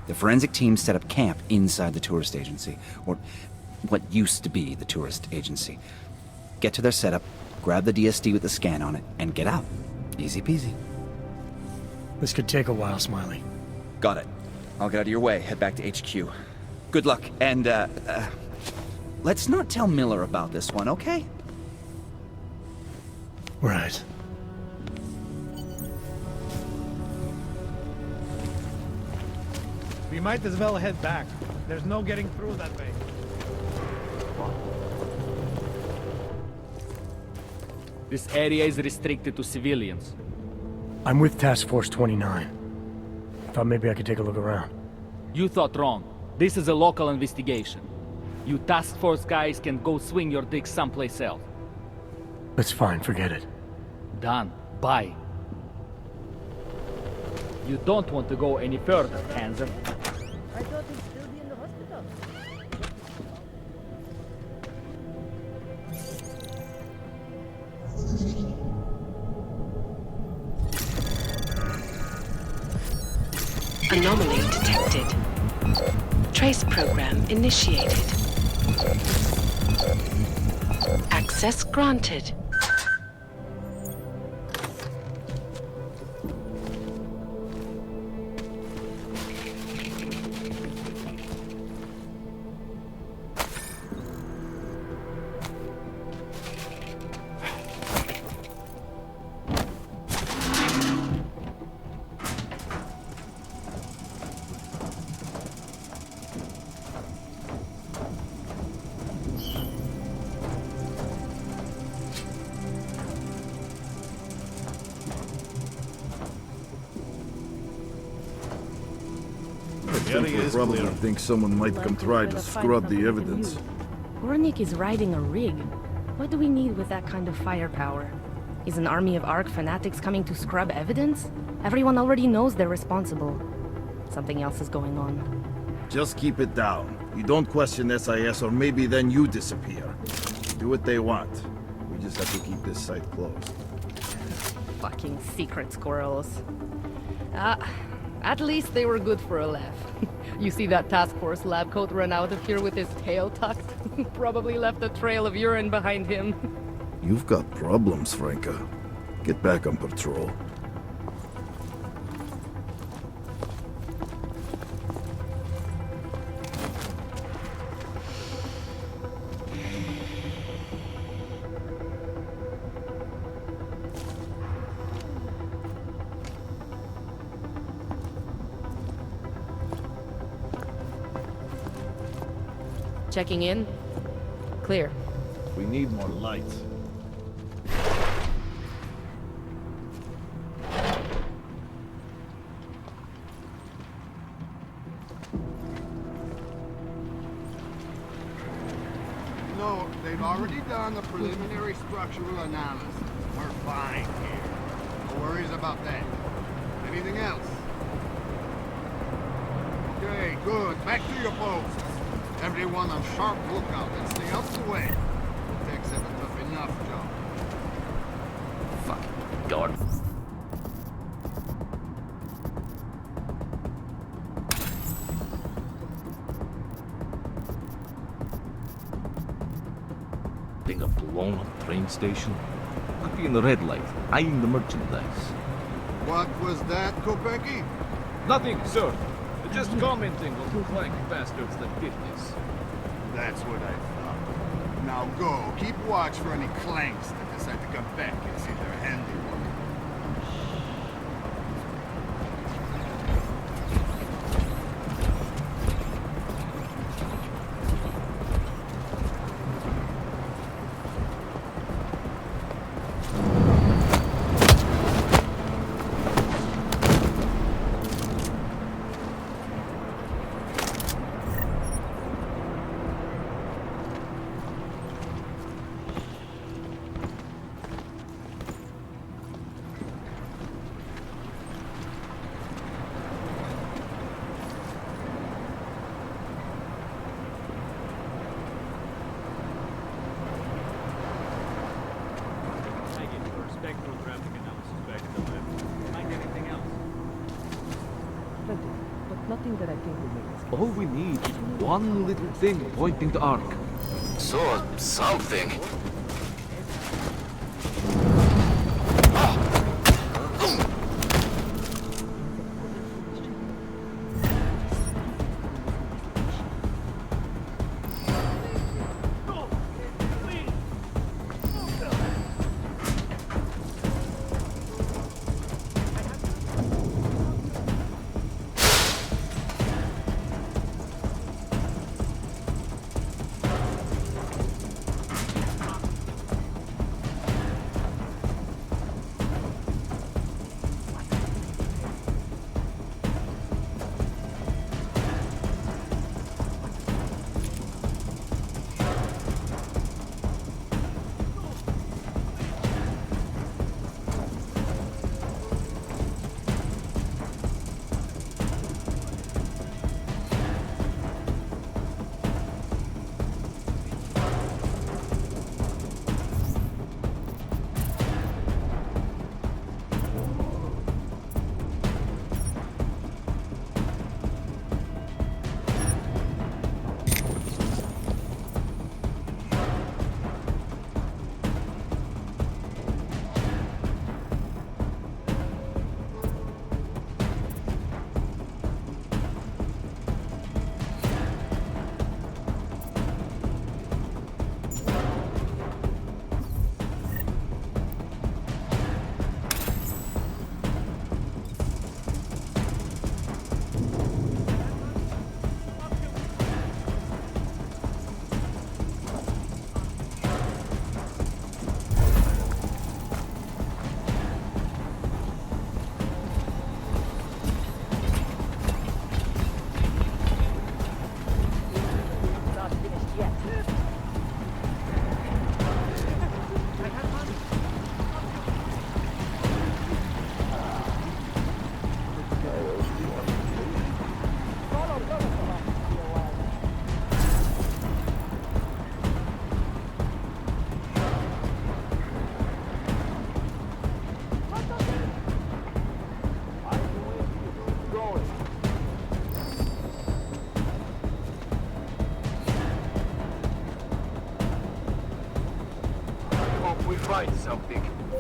The forensic team set up camp inside the tourist agency, or what used to be the tourist agency. Get to their setup, grab the DSD with the scan on it, and get out. Easy peasy. This could take a while, Smiley. Got it. I'll get out of your way, head back to HQ. Good luck, and, let's not tell Miller about this one, okay? Right. We might as well head back. There's no getting through that way. This area is restricted to civilians. I'm with Task Force 29. Thought maybe I could take a look around. You thought wrong. This is a local investigation. You task force guys can go swing your dick someplace else. That's fine, forget it. Done. Bye. You don't want to go any further, Hansen. I thought he'd still be in the hospital. Anomaly detected. Trace program initiated. Access granted. I probably think someone might come try to scrub the evidence. Gornik is riding a rig. What do we need with that kind of firepower? Is an army of ARC fanatics coming to scrub evidence? Everyone already knows they're responsible. Something else is going on. Just keep it down. You don't question SIS or maybe then you disappear. Do what they want. We just have to keep this site closed. Fucking secret squirrels. At least they were good for a laugh. You see that task force lab coat run out of here with his tail tucked? Probably left a trail of urine behind him. You've got problems, Franca. Get back on patrol. Checking in. Clear. We need more light. note, they've already done a preliminary structural analysis. We're fine here. No worries about that. Anything else? Okay, good. Back to your posts. Everyone on sharp lookout and stay out the way. The techs have a tough enough job. Fucking god. Being a blown-up train station? I'd be in the red light, eyeing the merchandise. What was that, Kopecki? Nothing, sir. Just commenting on the clank bastards that did this. That's what I thought. Now go. Keep watch for any clanks that decide to come back and see their handiwork. Nothing that I think will make us. All we need is one little thing pointing to Ark. So, something. Something.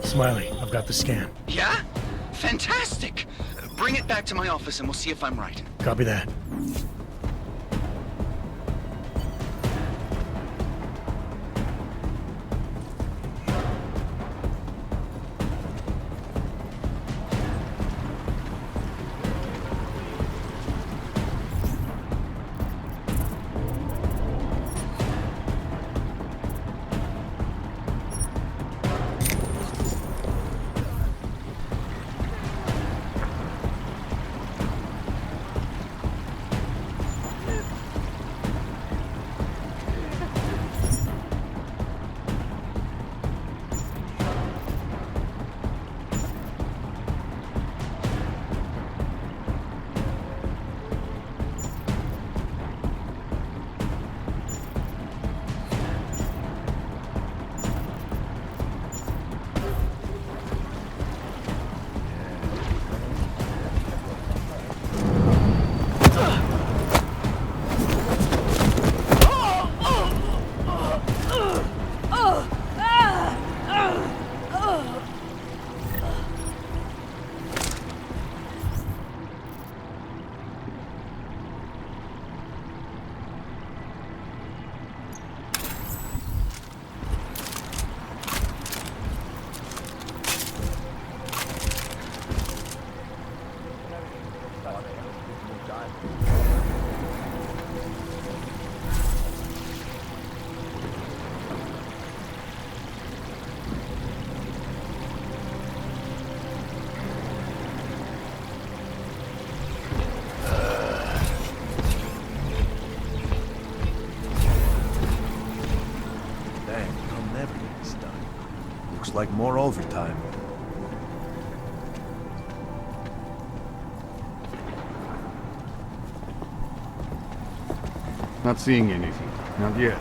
Smiley, I've got the scan. Yeah? Fantastic! Bring it back to my office and we'll see if I'm right. Copy that. Dang, I'll never get this done. Looks like more overtime. Not seeing anything. Not yet.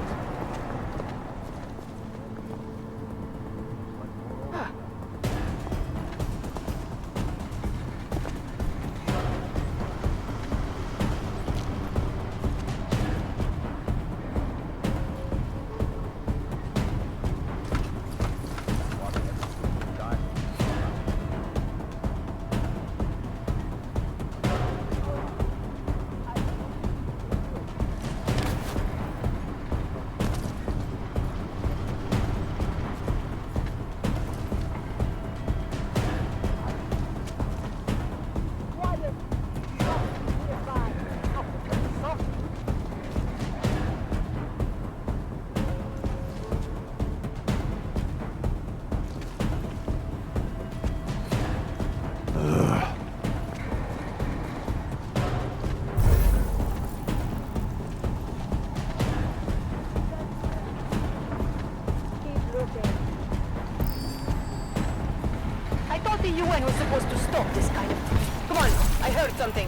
I thought the UN was supposed to stop this kind of... Come on, I heard something.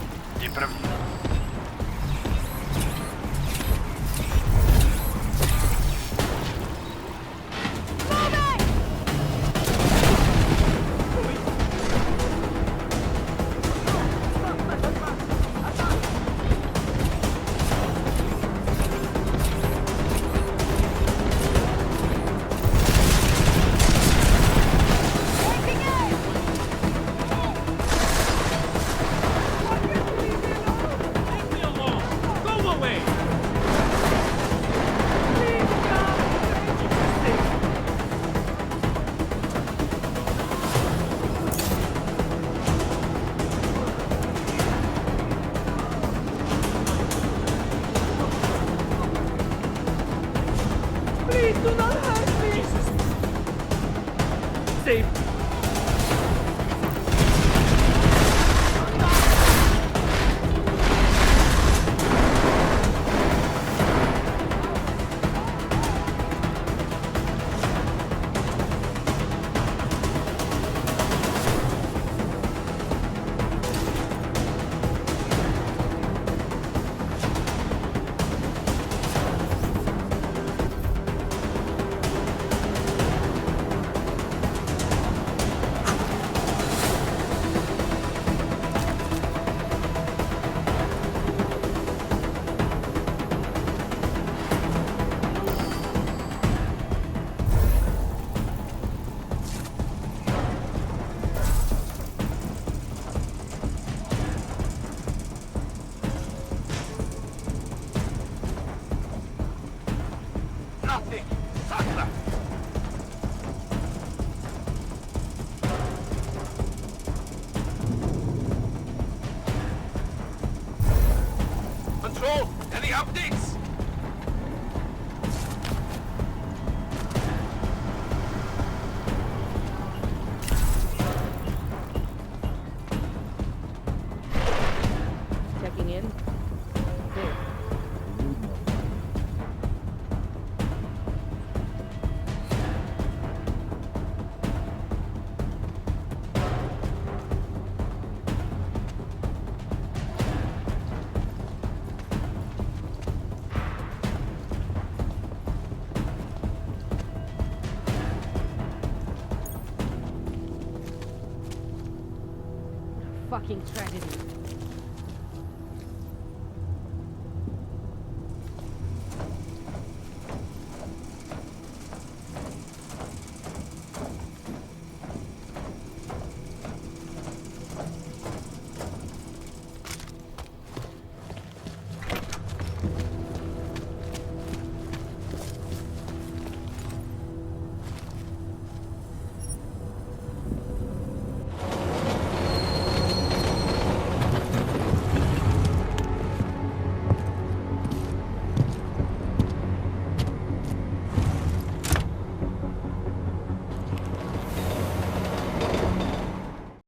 Control, any updates? Checking in. Clear. Fucking tragedy.